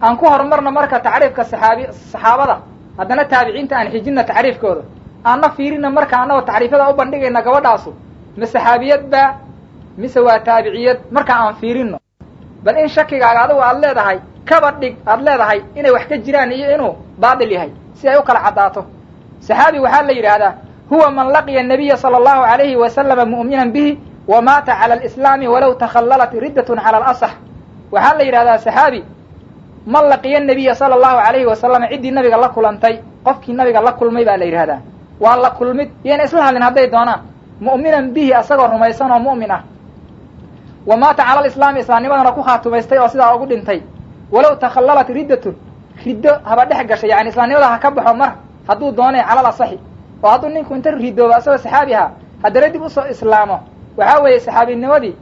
aan ku horumarno marka tacriifka saxaabada haddana taabiciinta aan xijinna tacriifkooda aanna fiirina marka annagoo tacriifyada u bandhigayna gabadhaasu ma saxaabiyad ba mise waa taabiciyad marka aan fiirino. bal in shakigaaga adigu aad leedahay kaba dhig aad leedahay inay wax ka jiraan iyo inuu baatil yahay si ay u kala caddaato. saxaabi waxaa la yidhaahdaa huwa man laqiya الnabiya salى الlahu عalayhi wasalama mu'minan bihi wamaata calى اlislaami walow takhallalat riddatun calى اlasax. waxaa la yidhahdaa saxaabi man laqiya الnabiya salى الlahu عalayhi wasalama ciddii nabiga la kulantay qofkii nabiga la kulmay baa la yidhahdaa. waa la kulmid iyana isla hadlin hadday doonaan mu'minan bihi asagoo rumaysan oo mu'min ah wamaata cala alislaami islaamnimadana ku khaatumaystay oo sidaa ugu dhintay walow takhallalat riddatun riddo haba dhex gashay yani islaamnimada ha ka baxo mar hadduu doonay calal asaxi oo hadduu ninku inta ridooba asagoo saxaabi ahaa haddana dib usoo islaamo waxaa weeye saxaabinimadii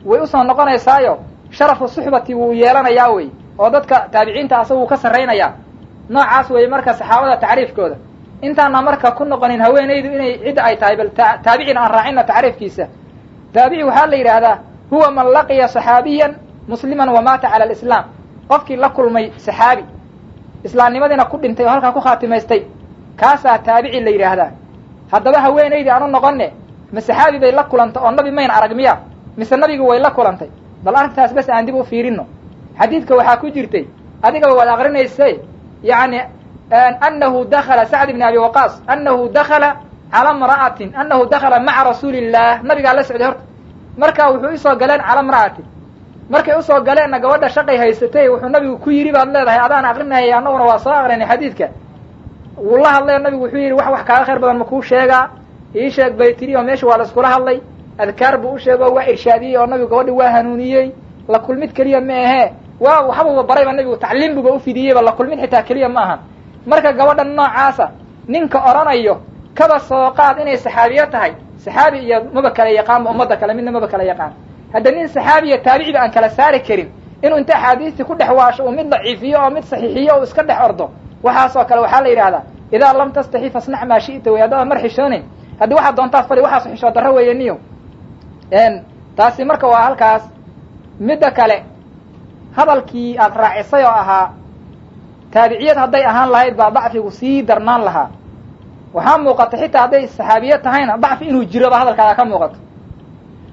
way usoo noqonaysaayo sharafu suxbati wuu yeelanayaa wey oo dadka taabiciinta asaga wuu ka sarraynayaa. noocaas weeye marka saxaabada tacriifkooda. intaana marka ku noqonin haweenaydu inay cidda ay tahay bal taabicin aan raacina tacriifkiisa. taabici waxaa la yidhaahdaa huwa man laqiya saxaabiyan musliman wamaata cala alislaam qofkii la kulmay saxaabi islaamnimadiina ku dhintay oo halkaa ku khaatimaystay kaasaa taabici la yidhaahdaa. haddaba haweenaydii aanu noqonne ma saxaabi bay la kulantay oo nabi mayn arag miya mise nabigu way la kulantay? bal arrintaas bes aan dib u fiirino. xadiidka waxaa ku jirtay adigaba waad aqrinayse yani anahu dakala sacd ibni abi waqaas anahu dakala cala imra'atin anahu dakala maca rasuuli illah nabigaa la socday horta marka wuxuu usoo galeen cala imra'atin markay usoo galeenna gabadha shaqay haysatay wuxuu nabigu ku yidhi baad leedahay adaan aqrinayay annaguna waa soo aqrinay xadiidka. wuu la hadlay nabigu wuxuu yidhi wax kaaga khayr badan ma kuu sheegaa ii sheeg bay tiri oo meesha waa la iskula hadlay adkaar buu u sheego waa irshaadiyey oo nabigu gabadhi waa hanuuniyey. la kulmid keliya ma ahee waa waxbuba barayba nabigu tacliim buba ufidiyeyba la kulmid xitaa keliya ma ahan. marka gabadha noocaasa ninka odhanayo kaba soo qaad inay saxaabiya tahay saxaabi iyo maba kala yaqaanba ummadda kale midna maba kala yaqaan. hadda nin saxaabiya taabiciba aan kala saari karin inuu inta axaadiistii ku dhex waasho uu mid daciifiyo oo mid saxiixiyo oo iska dhex ordo waxaasoo kale waxaa la yidhahdaa idaa lam tastaxi fasnac maa shi'ta wey haddaba mar xishoonin haddii waxaad doontaa fali waxaasu xishoo darro weeye niyo. taasi marka waa halkaas. midda kale hadalkii aad raacisay oo ahaa taabiciyad hadday ahaan lahayd baa dacfigu sii darnaan lahaa. waxaa muuqata xitaa hadday saxaabiyad tahayna dacfi inuu jiroba hadalkaaga ka muuqato.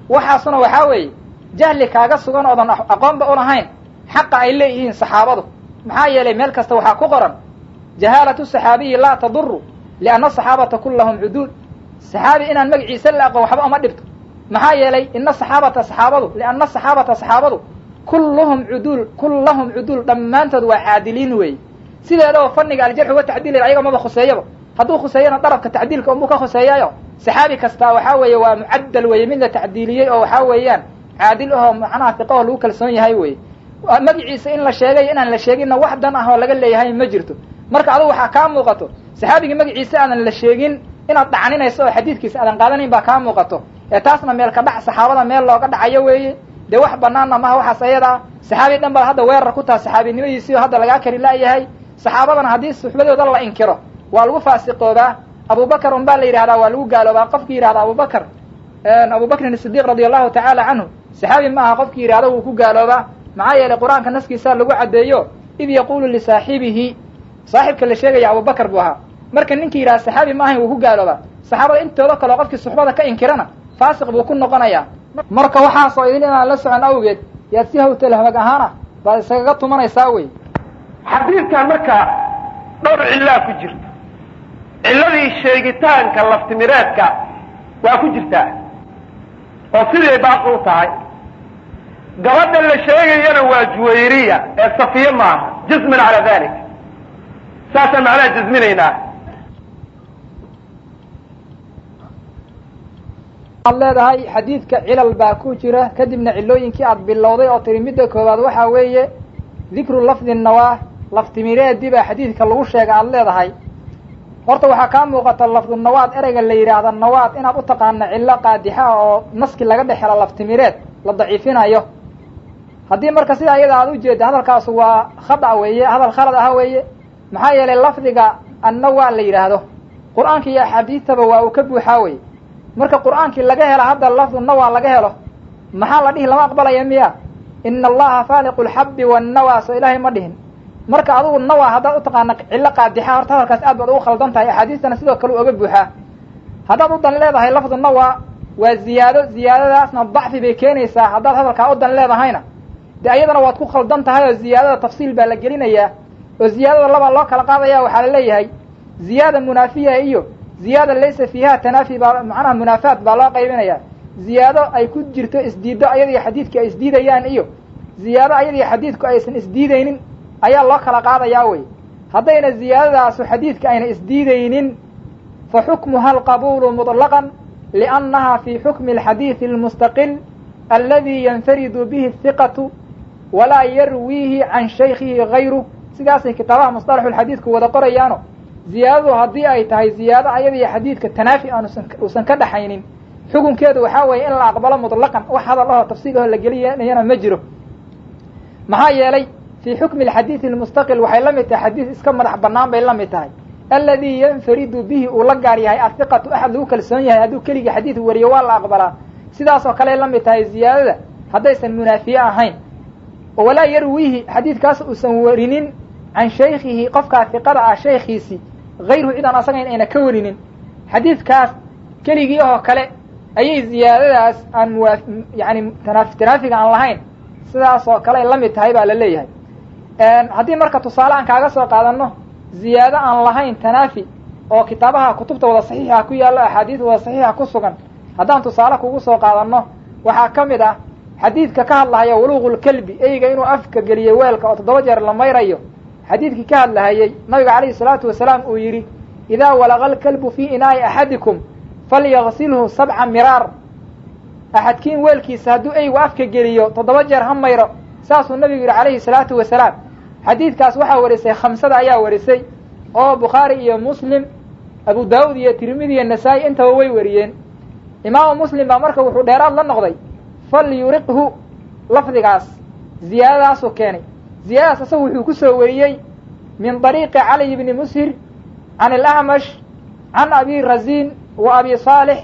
waxaasuna waxaa weeye jahli kaaga sugan oodan aqoonba u lahayn xaqa ay leeyihiin saxaabadu. maxaa yeelay meel kasta waxaa ku qoran jahaalatu saxaabiyi laa taduru lianna asaxaabata kullahum cuduul. saxaabi inaan magaciisa la aqoon waxba uma dhibto. maxaa yeelay ina saxaabata saxaabadu lianna saxaabata saxaabadu kullahum cuduul dhammaantood waa caadiliin weeye. sideedaba fanniga aljarxu wa tacdiil ayaga maba khuseeyaba hadduu khuseeyana darabka tacdiilka unbuu ka khuseeyayo saxaabi kastaa waxaa weeye waa mucadal weeye mid la tacdiiliyey oo waxaa weeyaan caadil ahoo macnaha fiqaho lagu kalsoon yahay weye. magaciisa in la sheegay inaan la sheeginna wax dan ah oo laga leeyahay ma jirto. marka adigu waxaa kaa muuqato saxaabigii magaciisa aadan la sheegin inaad dhacaninayso oo xadiidkiisa aadan qaadanayn baa kaa muuqato. taasna meel ka dhac saxaabada meel looga dhacayo weeye. dee wax banaanna maha waxaas ayadaa saxaabi dhan baa hadda weerar ku taha saxaabinimadiisii oo hadda lagaa kari la'yahay. saxaabadana haddii suxbadooda la inkiro waa lagu faasiqoobaa. abubakar un baa la yidhahdaa waa lagu gaaloobaa. qofkii yidhahda abubakrin sidiq radia allahu tacaala canhu saxaabi ma aha qofkii yidhahda wuu ku gaaloobaa. maxaa yeelay qur-aanka naskiisaa lagu caddeeyo id yaquulu lisaaxibihi saaxibka la sheegaya abubakar buu ahaa. marka ninkii yidhahda saxaabi ma ahayn wuu ku gaaloobaa. saxaabada intooda kaleo qofkii suxbada ka inkirana faasiq buu ku noqonayaa. marka waxaasoo idin inaan la socon awgeed yaad si hawtalhamag ahaana baad isagaga tumanaysaa wey.
xadiidkan marka dhowr cillaa ku jirto. cilladii sheegitaanka laftimireedka waa ku jirtaa oo siday baaqi u tahay. gabadha la sheegayana waa juwayriya ee safiye maaha jazman cala dalik saasaan macnaha jazminaynaa.
aad leedahay xadiidka cilal baa ku jira kadibna cilooyinkii aad bilowday oo tiri midda koowaad waxaa weeye dikru lafdi nawaah laftimireedii baa xadiidka lagu sheega aad leedahay. horta waxaa kaa muuqata lafdu nawaad ereyga la yidhaahda nawaad inaad u taqaana cillo qaadixa oo naski laga dhex helo laftimireed la daciifinayo. haddii marka sidaa iyada aad ujeedda hadalkaas waa khada weeye, hadal khalad aha weeye. maxaa yeelay lafdiga annawaa la yidhaahdo qur-aanka iyo axaadiistaba waa uu ka buuxaa weye. marka qur-aankii laga helo hadda lafdu nawaa laga helo maxaa la dhihi lama aqbalaya miya? ina allaha faaliqu lxabbi wannawaa soo ilaahay ma dhihin. marka adugu nawaa haddaad u taqaana cillo qaadixa horta hadalkaas aad baad ugu khaldan tahay, axaadiistana sidoo kale u oga buuxaa. haddaad u dan leedahay lafdu nawaa waa ziyaado, ziyaadadaasna dacfi bay keenaysaa. haddaad hadalkaa u dan leedahayna de ayadana waad ku khaldan tahay oo ziyaadada tafsiil baa la gelinayaa oo ziyaadada labaa loo kala qaadaya. waxaa la leeyahay ziyaada munaafiya iyo ziyaada laysa fiiha tanaafi baa macnaha munaafaat baa loo qaybinaya. ziyaado ay ku jirto isdiiddo ayadiyo xadiidka ay isdiidayaan iyo ziyaado ayadiyo xadiidku aysan isdiidaynin ayaa loo kala qaadayaa wey. haddayna ziyaadadaasu xadiidka ayna isdiidaynin fa xukmuha alqabuulu muطlaqan liannaha fi xukmi alxadiidi almustaqil aladi yanfaridu bihi athiqatu walaa yarwiihi can shaykhihi gayru. sidaasay kitaabaha musطalaxu lxadiidku wada qorayaano ziyaadadu haddii ay tahay ziyaado ayadiyo xadiidka tanaafi aan uusan ka dhaxaynin xukunkeedu waxaa weeye in la aqbalo muطlaqan, wax hadal ahoo tafsiil aho la gelinayana ma jiro. maxaa yeelay fii xukmi alxadiidi almustaqil waxay la mid tahay xadiid iska madax bannaan bay la mid tahay alladii yanfaridu bihi uu la gaar yahay athiqatu axad lagu kalsoon yahay hadduu keligii xadiid wariyo waa la aqbalaa. sidaas oo kaley la mid tahay ziyaadada haddaysan munaafiye ahayn. walaa yarwiihi xadiidkaas uusan warinin can shaykhihi qofkaa hiqada ah shaykhiisi gayruhu cid aan asagayn ayna ka warinin. xadiidkaas keligii oo kale ayay ziyaadadaas aan yani tanaafiga aan lahayn sidaas oo kale ay la mid tahay baa la leeyahay. haddii marka tusaale aan kaaga soo qaadano ziyaado aan lahayn tanaafi oo kitaabaha kutubta wada saxiixa ku yaallo axaadiis wada saxiixa ku sugan haddaan tusaale kugu soo qaadano waxaa ka mid ah xadiidka ka hadlahaya wuluuqulkelbi eyga inuu afka geliyo weelka oo 7 jeer la mayrayo. xadiidkii ka hadlahayey nabiga calayhi salaatu wasalaam uu yidhi idaa walaqa alkalbu fii inaa'i axadikum falyagsilhu 7 miraar. axadkiin weelkiisa hadduu eygu afka geliyo 7 jeer ha mayro. saasuu nabigu yidhi calayhi salaatu wasalaam. xadiidkaas waxaa warisay 5 ayaa warisay oo bukhaari iyo muslim abu daawud iyo tirmidi iyo nasaa-i intaba way wariyeen. imaamu muslim baa marka wuxuu dheeraad la noqday falyuriqhu lafdigaas ziyaadadaasuu keenay. ziyaadadaas isagu wuxuu ku soo wariyey min طariiqi cali bni mushir can alacmash can abi raziin wa abi saalix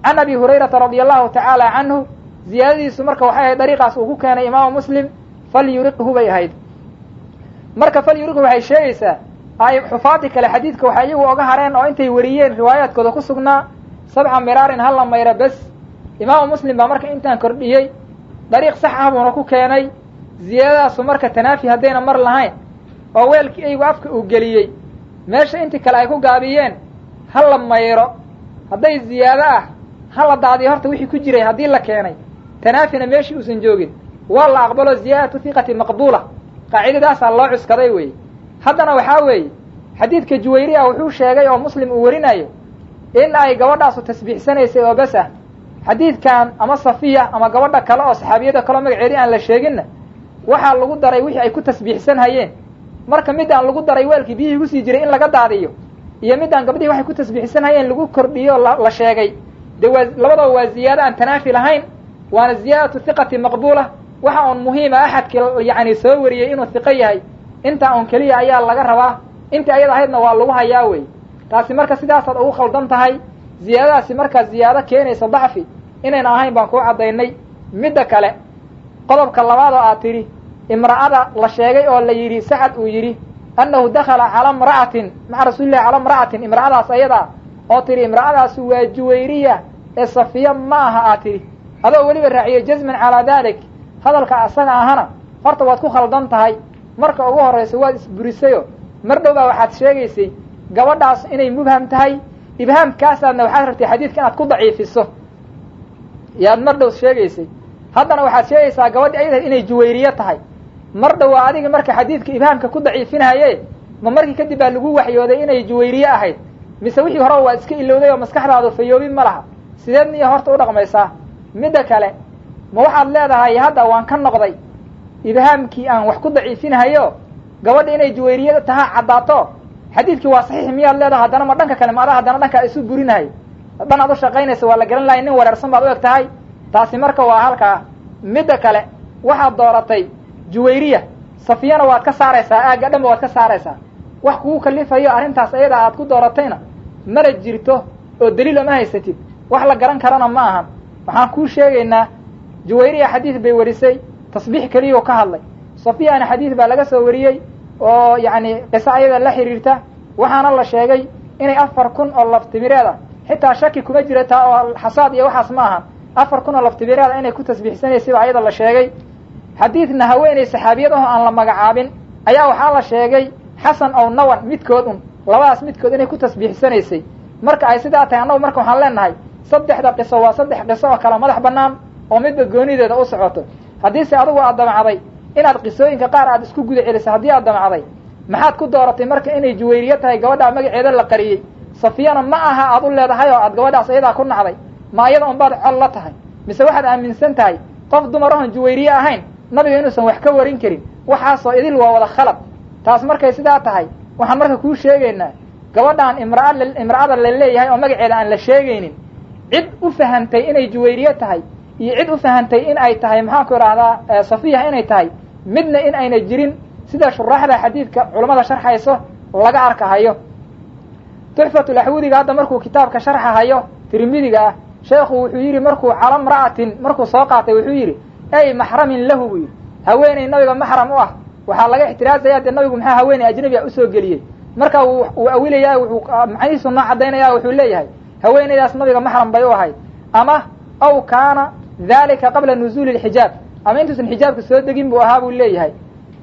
can abi hurayrata radi allahu tacaala canhu. ziyaadadiisu marka waxay ahayd dariiqaas uu ku keenay imaamu muslim falyuriqhu bay ahayd. marka falyuriqhu waxay sheegaysaa ay xufaadi kale xadiidka waxay iyagu oga hareen oo intay wariyeen riwaayaadkooda ku sugnaa 7 miraarin hala mayra bes. imaamu muslim baa marka intaan kordhiyey dariiq sax ah buuna ku keenay. ziyaadadaasu marka tanaafi haddayna mar lahayn oo weelkii eygu afka uu geliyey meesha intii kale ay ku gaabiyeen hala mayro. hadday ziyaado ah hala daadiyo horta wixii ku jiray haddii la keenay tanaafina meeshii uusan joogin waa la aqbalo ziyaadatu hiqati maqbuula. qaacidadaasaa loo cuskaday weeye. haddana waxaa weeye xadiidka juwayri ah wuxuu sheegay oo muslim uu warinayo in ay gabadhaasu tasbiixsanaysay oo bes ah. xadiidkan ama safiya ama gabadha kale oo saxaabiyada kaleo magaceedi aan la sheeginna waxaa lagu daray wixii ay ku tasbiixsan hayeen. marka midaan lagu daray weelkii biyihii kusii jiray in laga daadiyo iyo midaan gabdhihii waxay ku tasbiixsan hayeen lagu kordhiyo la sheegay de waa labadaba waa ziyaado aan tanaafi lahayn waana ziyaadatu hiqati maqbuula. waxa un muhiima axadkii yani soo wariyey inuu hiqo yahay intaa un keliya ayaa laga rabaa. intii ayada ahaydna waa lagu hayaa wey. taasi marka sidaasaad ugu khaldan tahay. ziyaadadaasi markaa ziyaado keenaysa dacfi inayna ahayn baan kuu caddaynay. midda kale qodobka labaad oo aad tidhi imra'ada la sheegay oo la yidhi sacad uu yidhi annahu dakhala calaa imra'atin maca rasuulillahi calaa imra'atin imra'adaas ayadaa oo tidhi imra'adaasi waa juwayriya ee safiya ma aha aad tidhi adoo weliba raaciyey jazman calaa dalik. hadalka asaga ahana horta waad ku khaldan tahay. marka ugu horraysa waad isburisayo mar dhow baa waxaad sheegaysay gabadhaas inay mubham tahay. ibhaamkaasaadna waxaad rabtay xadiidka inaad ku daciifiso yaad mar dhow sheegaysay. haddana waxaad sheegaysaa gabadhi ayada inay juwayriye tahay mar dhawaa adiga marka xadiidka ibhaamka ku daciifinahaye ma markii kadib baa lagu waxyooday inay juwayriye ahayd mise wixii hore waa iska ilowday oo maskaxdaadu fayoobin ma laha sideed niya horta u dhaqmaysaa midda kale ma waxaad leedahay hadda waan ka noqday ibhaamkii aan wax ku daciifinahayo gabadha inay juwayriye tahaa caddaato xadiidkii waa saxiix miyaad leedahay haddana ma dhanka kale ma adaa haddana dhankaa isu burinahay dhan aad u shaqaynaysa waa la garan lahay nin wareersan baad u eg tahay taasi marka waa halkaa midda kale waxaad dooratay juwayriya safiyana waad ka saaraysaa aagga dhanba waad ka saaraysaa wax kugu kalifayo arrintaas ayada aad ku dooratayna mana jirto oo daliil oma haysatid wax la garan karana ma ahan waxaan kuu sheegaynaa juwayriya xadiid bay warisay tasbiix keliyao ka hadlay safiyana xadiid baa laga soo wariyey oo yacni qiso ayada la xiriirta waxaana la sheegay inay 4,000 oo laftimireed ah xitaa shaki kuma jira taa oo xasaad iyo waxaas ma ahan 4,000 oo laftimireed ah inay ku tasbiixsanaysay baa ayada la sheegay xadiidna haweeney saxaabiyad ah oo aan la magacaabin ayaa waxaa la sheegay xasan ow nawan midkood un labadaas midkood inay ku tasbiixsanaysay marka ay sidaa tahay annagu marka waxaan leenahay saddexda qiso waa 3 qiso oo kala madax bannaan oo midba goonideeda u socoto haddiise adigu aad damacday inaad qisooyinka qaar aad isku guda celisay haddii aad damacday maxaad ku dooratay marka inay juwayriye tahay gabadhaa magaceeda la qariyey safiyana ma aha aad u leedahay oo aad gabadhaas ayadaa ku nacday ma ayada unbaad col la tahay mise waxaad aaminsan tahay qof dumar oon juwayriye ahayn nabiga inuusan wax ka warin karin waxaasoo idil waa wada khalad taas markay sidaa tahay waxaan marka kuu sheegaynaa gabadhaan imra'ada la leeyahay oo magaceeda aan la sheegaynin cid u fahantay inay juwayriye tahay iyo cid u fahantay in ay tahay maxaanku idhahdaa safiya inay tahay midna in ayna jirin sida shuraaxda xadiidka culammada sharxayso laga arkahayo tuxfatulaxwudiga hadda markuu kitaabka sharxahayo tirmidiga ah sheekhu wuxuu yidhi markuu cala mra'atin markuu soo qaatay wuxuu yidhi ay maxramin lahu buu yidhi haweeney nabiga maxram u ah waxaa laga ixtiraazaya dee nabigu maxaa haweeney ajnabi a usoo geliyey marka uu awilayaa wuxuu macnihiisu noo caddaynaya wuxuu leeyahay haweeneydaas nabiga maxram bay u ahayd ama aw kaana dalika qabla nuzuuli lxijaab ama intuusan xijaabka soo degin buu ahaa buu leeyahay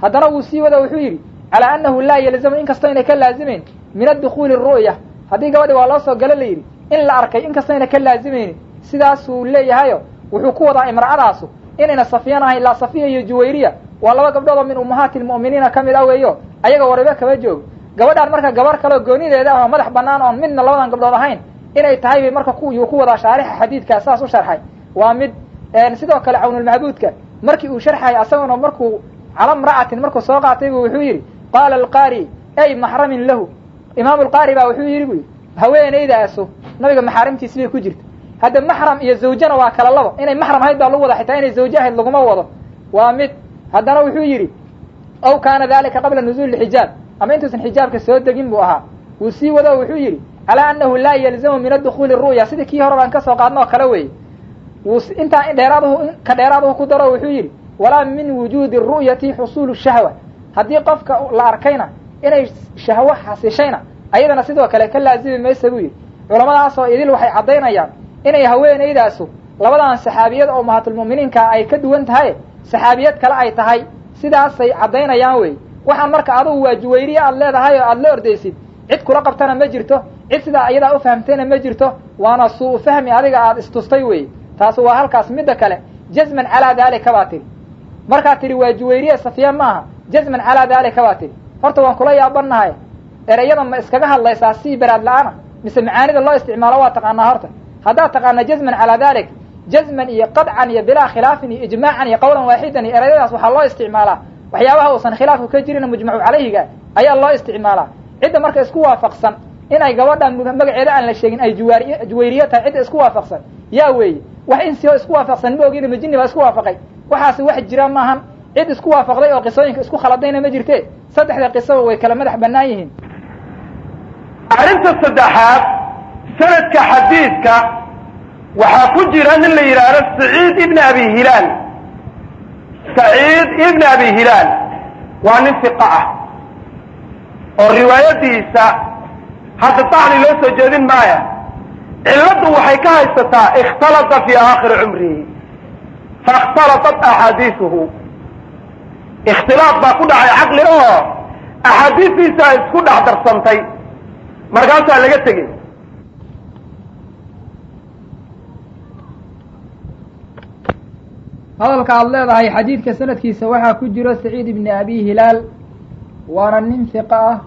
haddana wuu sii wada wuxuu yidhi calaa annahu laa yalzamu inkastoo inay ka laazimayn min addukuuli ru'ya haddii gabadhi waa loo soo galo la yidhi in la arkay inkastoo ayna ka laazimaynin sidaasuu leeyahayo wuxuu ku wadaa imra'adaasu inayna safiyan ahayn laa safiya iyo juwayriya waa laba gabdhood oo min ummahaati lmu'miniina ka mid ah weeyo ayaga wariba kama joogo gabadhaan marka gabar kaleo goonideeda ah oo madax bannaan oon midna labadan gabdhood ahayn inay tahay bay marka yuu ku wadaa shaarixa xadiidkaas saas u sharxay waa mid sidoo kale cawnulmacbuudka markii uu sharxay asaguna markuu cala mra'atin markuu soo qaatay bu wuxuu yidhi qaala alqaari ay maxramin lahu imaamu alqaari baa wuxuu yidhi bu yidhi haweenaydaasu nabiga maxaarimtiisi bay ku jirta hadda maxram iyo zawjana waa kala labo inay maxram ahayd baa lagu wada xitaa inay zawje ahayd laguma wado waa mid haddana wuxuu yidhi aw kaana dalika qabla nuzuuli xijaab ama intuusan xijaabka soo degin buu ahaa wuu sii wado wuxuu yidhi calaa annahu laa yalzamu min addukuuli ru'ya sidii kii hore baan ka soo qaadno oo kale weeye intaa dheeraaduhu ku daro wuxuu yidhi walaa min wujuudi ru'yati xusuulu shahwa haddii qofka la arkayna inay shahwo xasishayna ayadana sidoo kale ka laazimi maysa buu yidhi culammadaasoo idil waxay caddaynayaan inay haweenaydaasu labadan saxaabiyad oo ummahaatulmu'miniinka ay ka duwan tahay saxaabiyad kale ay tahay sidaasay caddaynayaan wey waxaan marka adugu waa juwayriye aad leedahay oo aad la ordaysid cid kula qabtana ma jirto cid sidaa iyadaa u fahamtayna ma jirto waana suu fahmi adiga aad istustay wey taas waa halkaas midda kale jazman calaa daalika baa tidhi markaad tidhi waa juwayriye safiya maaha jazman calaa daalika baa tidhi horta waan kula yaabannahay ereyada ma iskaga hadlaysaa si baraad la-aana mise macaanida loo isticmaalo waa taqaanaa horta haddaad taqaana jazman calaa dalik jazman iyo qadcan iyo bilaa khilaafin iyo ijmaacan iyo qawlan waaxidan iyo ereyadaas waxaa loo isticmaalaa waxyaabaha uusan khilaafku ka jirin mujmacu calayhiga ayaa loo isticmaalaa cidda marka isku waafaqsan inay gabadhan magaceeda aan la sheegin ay juwayriye tahay cidda isku waafaqsan yaa weeye wax insioo isku waafaqsan ma ogina majini baa isku waafaqay waxaasi wax jira maahan cid isku waafaqday oo qisooyinka isku khaladayna ma jirte saddexda qisaba way kala madax bannaan yihiin
arrinta saddexaad sanadka xadiidka waxaa ku jira nin la yidhaahdo saciid ibn abi hilaal saciid ibn abi hilaal waa nin fiqa ah oo riwaayadiisa hadda dacni loo soo jeedin maaya cilladdu waxay ka haysataa ikhtalata fii aakhiri cumrihi faاkhtalaطat axaadiisuhu ikhtilaaf baa ku dhacay caqli oo axaadiistiisa isku dhex darsantay markaasaa laga tegey
hadalka aad leedahay xadiidka sanadkiisa waxaa ku jiro saciid ibni abi hilaal waana nin hiqa ah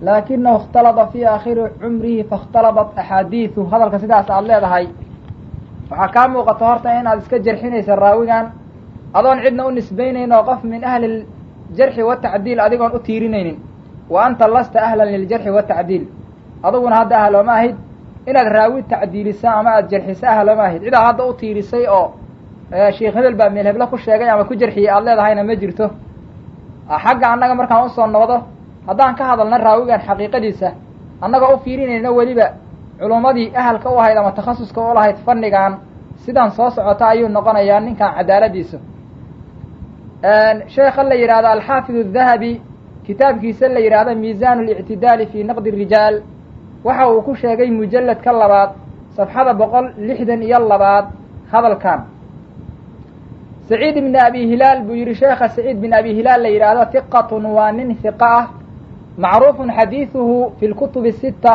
laakinahu اkhtalada fii aakhiri cumrihi faاkhtaladat axaadiiثu hadalka sidaas aad leedahay waxaa kaa muuqata horta inaad iska jarxinaysa raawigan adoon cidna u nisbaynayn oo qof min ahli ljarxi watacdiil adigoon u tiirinaynin wa anta lasta ahlan liljarxi watacdiil adiguna hadda ahlooma ahid inaad raawi tacdiilisa ama aada jarxisa ahlooma ahid cidaa hadda u tiirisay oo sheekh hebel baa meel heblo ku sheegay ama ku jarxiyey aada leedahayna ma jirto xagga annaga markaan usoo noqdo haddaan ka hadalna raawigan xaqiiqadiisa annagoo u fiirinayno weliba culummadii ahalka u ahayd ama takhasuska u lahayd fannigan sidan soo socota ayuu noqonayaa ninkan cadaaladiisa sheekha la yidhahdo alxaafid الdahabi kitaabkiisa la yidhaahdo miisaan اlictidaali fi naqdi الrijaal waxa uu ku sheegay mujalladka labaad safxada 162 hadalkan saciid ibni abi hilaal buu yidhi sheekha saciid bin abi hilaal la yidhaahdo hiqatun waa nin hiqa ah macruufun xadiiduhu fi lkutub الsita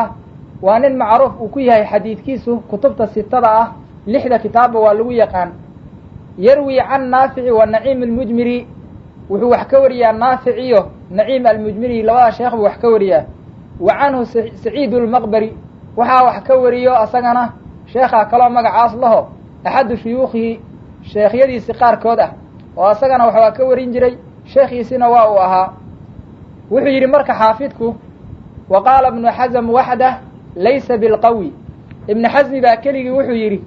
waa nin macruuf uu ku yahay xadiidkiisu kutubta sitada ah 6 kitaabba waa lagu yaqaan yarwi can naafici wa naciim almujmiri wuxuu wax ka wariyaa naafic iyo naciim almujmiri labada sheekh buu wax ka wariyaa wa canhu saciid اlmaqbari waxaa wax ka wariyo asagana sheekhaa kaloo magacaas laho axadu shuyuukhihi sheekhyadiisi qaarkood ah oo asagana waxbaa ka warin jiray sheekhiisina waa uu ahaa wuxuu yidhi marka xaafidku wa qaala ibnu xasm waxdah laysa bilqawi ibnu xasmi baa keligii wuxuu yidhi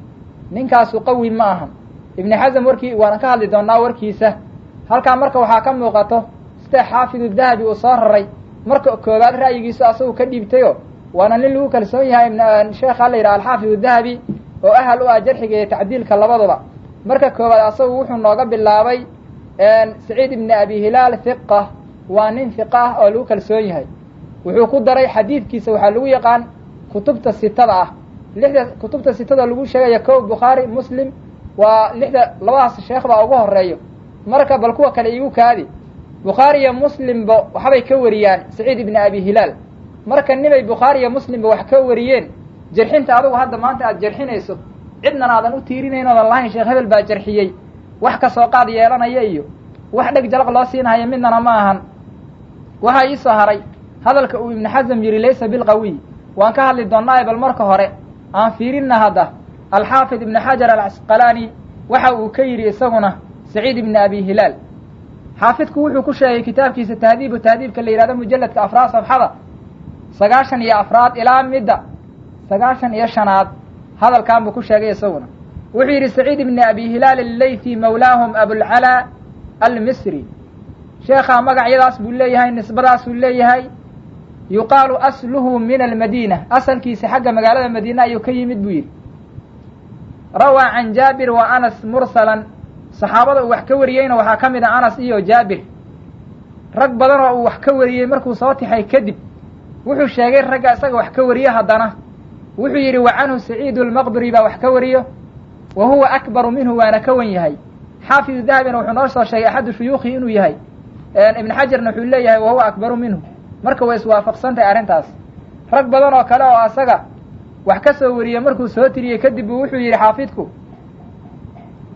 ninkaasu qawi ma ahan ibnu xasm warkii waana ka hadli doonaa warkiisa halkaa marka waxaa ka muuqato sida xaafidu dahabi uu soo raray marka koowaad ra'yigiisu asagu ka dhiibtayo waana nin lagu kalsoon yahay sheekha la yidhaha alxaafidu dahabi oo ahal u ah jarxiga iyo tacdiilka labaduba marka koowaad asagu wuxuu nooga bilaabay saciid ibni abi hilaal hiqa waa nin hiqa ah oo lagu kalsoon yahay wuxuu ku daray xadiidkiisa waxaa lagu yaqaan kutubta sitada ah 6 kutubta sitada lagu sheegaya kow bukhaari muslim waa 6 labadaas sheekh baa ugu horeeyo marka bal kuwa kale iigu kaadi bukhaari iyo muslimba waxbay ka wariyaan saciid ibni abi hilaal marka nimay bukhaari iyo muslimba wax ka wariyeen jarxinta adigu hadda maanta aada jarxinayso cidnan aadan u tiirinayn oodan lahayn sheekh hebel baa jarxiyey wax ka soo qaad yeelanaya iyo wax dheg jalaq loo siinahaya midnana ma ahan waxaa ii soo haray hadalka uu ibnu xasm yidhi laysa bilqawiy waan ka hadli doonnaaye bal marka hore aan fiirinna hadda alxaafid ibnu xajar alcasqalaani waxa uu ka yidhi isaguna saciid ibni abi hilaal xaafidku wuxuu ku sheegay kitaabkiisa tahdiibu tahdiibka la yidhahdo mujalladka afraad safxada 94 ilaa midda 95 hadalkan buu ku sheegay isaguna wuxuu yidhi saciid ibni abi hilaal allaythi mawlaahum abulcalaa almisri sheekhaa magacyadaas buu leeyahay nisbadaasuu leeyahay yuqaalu asluhu min almadiina asalkiisa xagga magaalada madiina ayuu ka yimid buu yidhi rawaa can jaabir wa anas mursalan saxaabada uu wax ka wariyeyna waxaa ka mid ah anas iyo jaabir rag badan oo uu wax ka wariyey markuu soo tixay kadib wuxuu sheegay ragga isaga wax ka wariye haddana wuxuu yidhi wa canhu saciidu lmaqbari baa wax ka wariyo wa huwa akbaru minhu waana ka wan yahay xaafidu dahabina wuxuu noo soo sheegay axadu shuyuukhihi inuu yahay ibnu xajarna wuxuu leeyahay wa huwa akbaru minhu marka way iswaafaqsan tahay arrintaas rag badan oo kale oo asaga wax ka soo wariyey markuu soo tiriyey kadib buu wuxuu yidhi xaafidku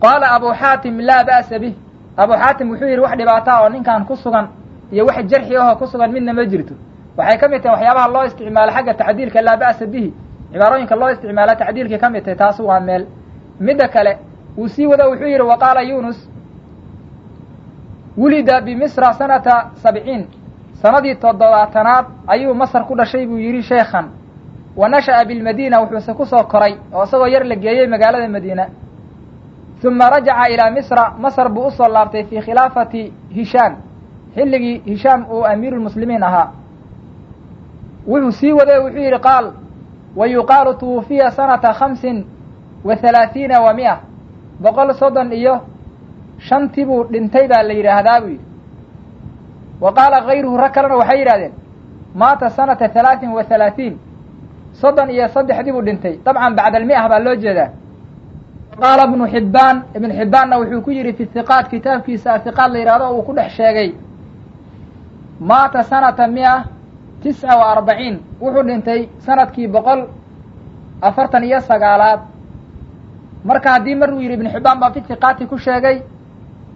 qaala abu xaatim laa ba'sa bih abu xaatim wuxuu yidhi wax dhibaataa oo ninkan ku sugan iyo wax jarxi ahoo ku sugan midna ma jirto waxay ka mid tahay waxyaabaha loo isticmaalo xagga tacdiilka laa ba'sa bihi cibaarooyinka loo isticmaala tacdiilkay ka mid tahay taasu waa meel midda kale wuu sii wado wuxuu yidhi wa qaala yunus wulida bimisra sanata 70 sanadii 7aad ayuu masar ku dhashay buu yidhi sheekhan wa nasha'a bilmadiina wuxuuse ku soo koray oo isagoo yar la geeyey magaalada madiina uma rajaca ilaa misra masar buu usoo laabtay fii khilaafati hishaam xilligii hishaam uu amiiruulmuslimiin ahaa wuxuu sii waday wuxuu yidhi qaal wa yuqaalu twufiya sanata 35 wa 100 135 buu dhintay baa la yidhaahdaa buu yidhi wa qaala kayruhu rag kalena waxay yidhahdeen maata sanata 33 33 buu dhintay dabcan bacda 100 baa loo jeedaa qaala ibnu xibbaanna wuxuu ku yidhi fi hiqaat kitaabkiisa hiqaat la yidhahdo uu ku dhex sheegay maata sanata 149 wuxuu dhintay sanadkii 149 marka haddii maruu yidhi ibnu xibbaan baa fi hiqaati ku sheegay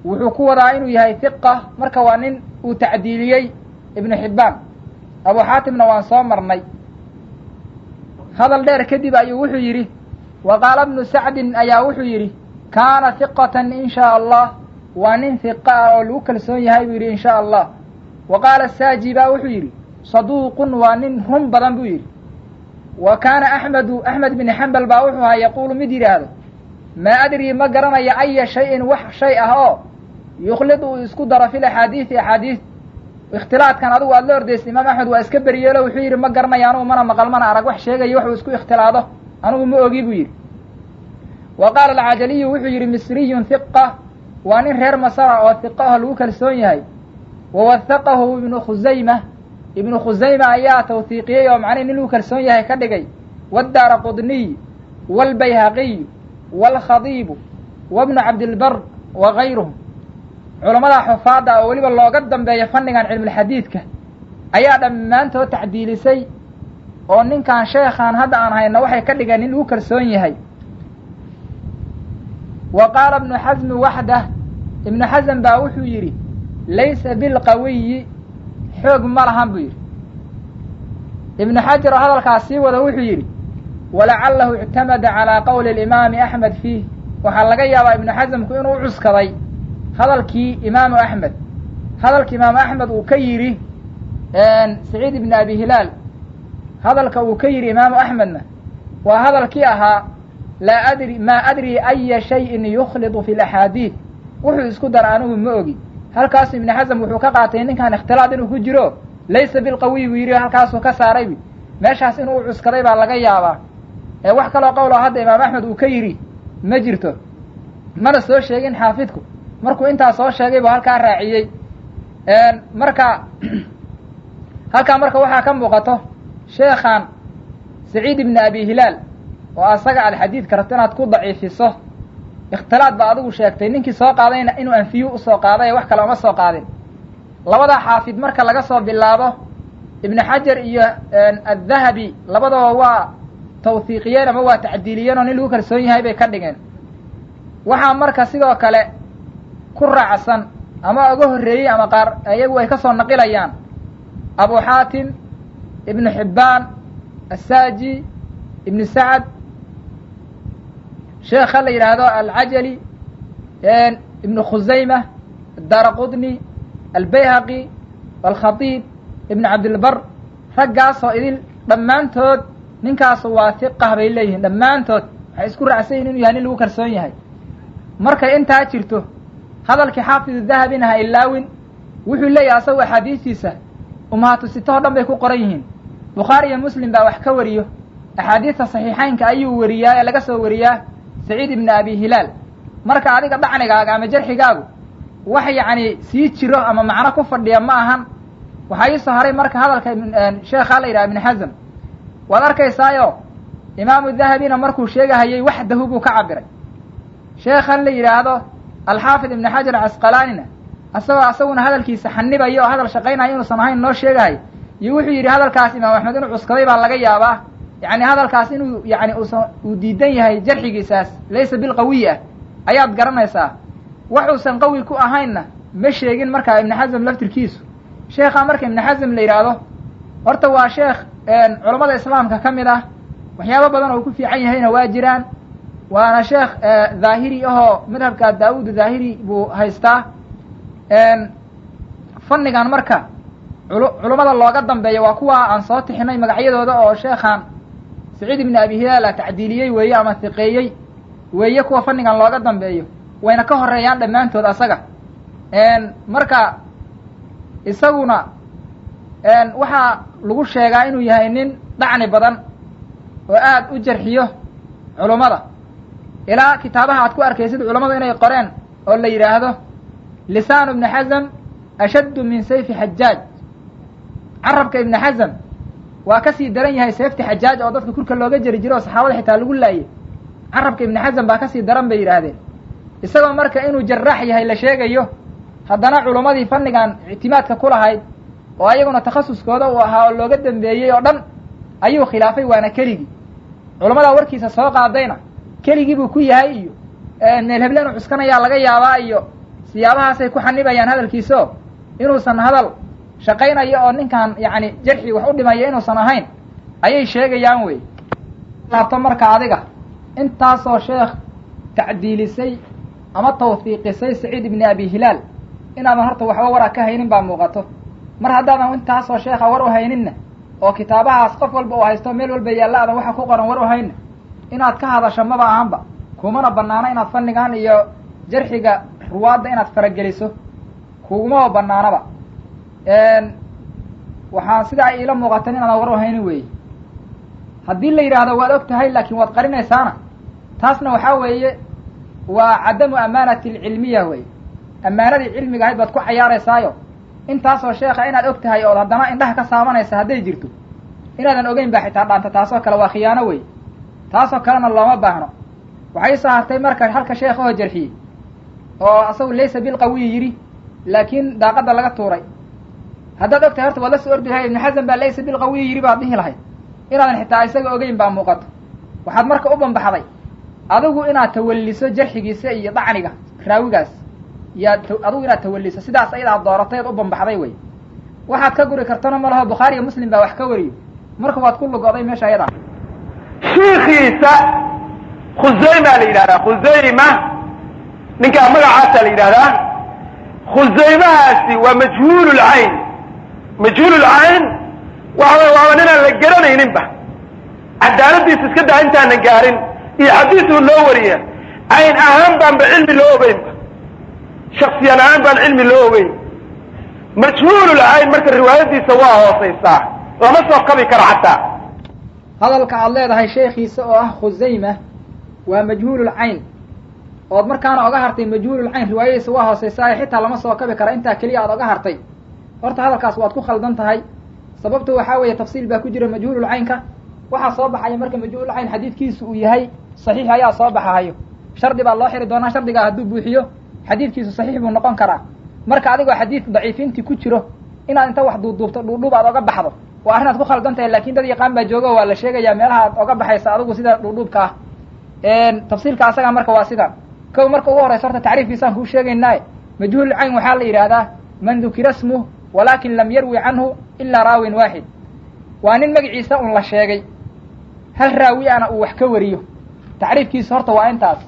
wuxuu ku wadaa inuu yahay hiqa marka waa nin uu tacdiiliyey ibnu xibbaan. abu xaatimna waan soo marnay. hadal dheer kadib ayuu wuxuu yidhi wa qaala ibnu sacdin ayaa wuxuu yidhi kaana hiqatan in shaa allah, waa nin hiqa ah oo lagu kalsoon yahay buu yidhi in shaa allah. wa qaala saaji baa wuxuu yidhi saduuqun, waa nin run badan buu yidhi. wa kaana axmed bini xambal baa wuxuu ahaa yaquulu mid yidhaahdo maa adrii ma garanaya aya shayin wax shay ah oo yukhlid uu isku daro fil axaadiisi axaadiis. ikhtilaadkan adigu aad la ordaysa imaam axmed waa iska beriyeelo wuxuu yidhi ma garanaya anugu mana maqal mana arag wax sheegayo waxuu isku ikhtilaado anigu ma ogi buu yidhi. wa qaala alcajaliyu wuxuu yidhi misriyun hiqa, waa nin reer masara oo hiqa ah lagu kalsoon yahay. wawahaqahu ibnu khusayma ayaa tawhiiqiyey oo macnihi nin lagu kalsoon yahay ka dhigay. wadaara qudniy waalbayhaqiy waalkhadiibu wabnu cabdilbar wa gayruhum. culamada xufaadda oo weliba looga dambeeya fannigan cilmulxadiidka ayaa dhammaantood tacdiilisay oo ninkan sheekhaan hadda aan hayno waxay ka dhigeen nin lagu kalsoon yahay. wa qaala ibnu xasmi waxdah, ibnu xasan baa wuxuu yidhi laysa bilqawiyi, xoog ma lahan buu yidhi. ibnu xajar oo hadalkaas sii wada wuxuu yidhi walacalahu ictamada calaa qowli alimaami axmed fiih, waxaa laga yaabaa ibnu xasamku inuu u cuskaday hadalkii imaamu axmed. hadalka imaamu axmed uu ka yidhi saciid ibni abi hilaal, hadalka uu ka yidhi imaamu axmedna waa hadalkii ahaa maa adri aya shayin yukhlidu fi laxaadiid, wuxuu isku dara anigu ma ogi. halkaasu ibnu xasam wuxuu ka qaatay ninkan ikhtilaad inuu ku jiro laysa bilqawiy buu yidhi, halkaasuu ka saaraybi. meeshaas inuu u cuskaday baa laga yaabaa. wax kaloo qowl oo hadda imaam axmed uu ka yidhi ma jirto, mana soo sheegin xaafidku. markuu intaa soo sheegay buu halkaa raaciyey. marka halkaa marka waxaa ka muuqato sheekhan saciid ibni abi hilaal oo asaga aad xadiidka rabto inaad ku daciifiso, ikhtilaad baa adigu sheegtay. ninkii soo qaadayna inuu anfiyu usoo qaaday wax kale uma soo qaadin. labadaa xaafid marka laga soo bilaabo ibnu xajar iyo addahabi labadaba waa tawhiiqiyeen ama waa tacdiiliyeen oo nin lagu kalsoon yahay bay ka dhigeen. waxaa marka sidoo kale ku raacsan ama uga horreeyey ama qaar iyagu ay ka soo naqilayaan abu xaatim, ibnu xibbaan, assaaji, ibnu sacad, sheekha la yidhaahdo alcajali, ibnu khusayma, addaara qudni, albayhaqi, alkhatiib, ibnu cabdilbar. raggaasoo idil dhammaantood ninkaasu waa hiqah bay leeyihiin. dhammaantood waxay isku raacsan yihin inuu yahay nin lagu kalsoon yahay. markay intaa jirto hadalkii xaafid dahabina ha ilaawin, wuxuu leeyahay asagu axaadiistiisa umahaatu sitahoo dhan bay ku qoran yihiin. bukhaari iyo muslim baa wax ka wariyo, axaadiista saxiixaynka ayuu wariyaa ee laga soo wariyaa saciid ibni abi hilaal. marka adiga dhacnigaaga ama jarxigaagu wax yacni sii jiro ama macno ku fadhiya ma ahan. waxaa ii soo haray marka hadalka sheekhaa la yidhaha ibnu xasam, waad arkaysaayo imaamu dahabina markuu sheegahayey waxdahu buu ka cabiray. sheekhan la yidhaahdo alxaafid ibnu xajar casqalaanina asaguna hadalkiisa xanibayo oo hadal shaqaynayo inuusan ahayn noo sheegahay, iyo wuxuu yidhi hadalkaas imaam axmed inuu cuskaday baa laga yaabaa. yani hadalkaas inuu yani uu diidan yahay jarxigiisaas laysa bilqawiy ah ayaad garanaysaa. waxuusan qawi ku ahaynna ma sheegin markaa ibnu xasam laftirkiisu. sheekhaa marka ibnu xasam la yidhaahdo horta waa sheekh culammada islaamka ka mid ah, waxyaabo badan oo ku fiican yahayna waa jiraan. waana sheekh dhaahiri ahoo madhabka daawud dhaahiri buu haystaa. fannigan marka culummada looga dambeeya waa kuwa aan soo tixinay magacyadooda oo sheekhan saciid ibni abi hilaal tacdiiliyey weeye ama hiqeeyey weeye kuwa fannigan looga dambeeyo, wayna ka horeeyaan dhammaantood asaga. marka isaguna waxaa lagu sheegaa inuu yahay nin dhacni badan oo aad u jarxiyo culummada. ilaa kitaabaha aad ku arkaysid culammadu inay qoreen oo la yidhaahdo lisaanu ibni xasam ashaddu min sayfi xajaaj. carabka ibni xasam waa ka sii daran yahay seefti xajaaj oo dadka kurka looga jeri jiro oo saxaabada xitaa lagu laayay. carabka ibni xasam baa ka sii daran bay yidhaahdeen. isagoo marka inuu jaraax yahay la sheegayo, haddana culummadii fannigan ictimaadka ku lahayd oo ayaguna takhasuskooda uu ahaa oo looga dambeeyey oo dhan ayuu khilaafay, waana keligii. culammadaa warkiisa soo qaadayna keligii buu ku yahay iyo meel hebleenu cuskanayaa laga yaabaa iyo siyaabahaasay ku xanibayaan hadalkiisao inuusan hadal shaqaynayo oo ninkan yacni jarxi wax u dhimaya inuusan ahayn ayay sheegayaan wey. laabto marka adiga intaasoo sheekh tacdiilisay ama tawfiiqisay saciid ibni abi hilaal inaadan horta waxba waraa ka haynin baa muuqato. mar haddaadan intaasoo sheekha war u hayninna oo kitaabahaas qof walba uu haysto meel walba yaalla aadan waxa ku qoran war u hayna inaad ka hadasho maba ahanba, kumana banaano inaad fannigan iyo jarxiga ruwaadda inaad farageliso kugumaba banaanaba. waxaan sidaa iila muuqatan inaadan war u haynin weeye. haddii la yidhaahdo waad og tahay laakiin waad qarinaysaana taasna waxaa weeye waa cadamu amaanati alcilmiya wey. ammaanadii cilmiga ahayd baad ku cayaaraysaayo intaasoo sheekha inaad og tahay ood haddana indhaha ka saamanaysa hadday jirto inaadan ogeyn baa xitaa dhaanta. taasoo kale waa khiyaano wey, taasoo kalena looma baahno. waxay soo hartay marka halka sheekahoo jarxiyey oo asagu laysa bilqawiyi yidhi laakiin daaqadda laga tuuray. haddaad og tahay horta waad la soo ordi lahayd ibnu xasan baa laysa bilqawiyi yidhi baad dhihi lahayd, inaadan xitaa isaga ogeyn baa muuqato. waxaad marka u banbaxday adigu inaad tawalliso jarxigiisa iyo dacniga raawigaas adigu inaad tawalliso sidaas ayadaad dooratay ad u banbaxday wey. waxaad ka guri kartona ma laho bukhaari iyo muslim baa wax ka wariyo, marka waad ku lugoday meesha ayadaa.
shiikiisa khusayma la yidhahdaa, khusayma ninkaa magacaasa la yidhahdaa. khusaymahaasi waa majhuululcayn. majhuululcayn waaba ninaan la garanayninba, cadaaladiisa iska daa intaanan gaarin iyo xadiisuu loo wariya cayn ahaan baanba cilmi loo ogeynba, shaksiyan ahaan baan cilmi loo ogeyn. majhuululcayn marka riwaayadiisa waa hoosaysaa, lama soo kabi karo xataa.
hadalka aad leedahay sheekhiisa oo ah khusayma waa majhuululcayn ood markaana oga hartay majhuululcayn riwaayadiisa waa hoosaysaa xitaa lama soo kabi kara intaa keliya aad oga hartay. horta hadalkaas waad ku khaldan tahay. sababtu waxaa weeye tafsiil baa ku jira majhuululcaynka. waxaa soo baxaya marka majhuululcayn xadiidkiisu uu yahay saxiix ayaa soo baxahayo. shardi baa loo xiri doonaa, shardigaa hadduu buuxiyo xadiidkiisu saxiix buu noqon karaa. marka adigoo xadiid daciifintii ku jiro inaad inta wax duuduubto dhuudhuub aad oga baxdo waa arrin aad ku khaldan tahay. laakin dad yaqaan baa jooga waa la sheegayaa meelaha aad oga baxaysa adigu sida dhuudhuubka ah. tafsiilka asaga marka waa sidan. kow marka ugu horeysa horta tacriifkiisaan kuu sheegaynaaye majhuululcayn waxaa la yidhaahdaa man dukira smuh walaakin lam yarwi canhu ilaa raawin waaxid. waa nin magaciisa un la sheegay hal raawi ana uu wax ka wariyo. tacriifkiisa horta waa intaas.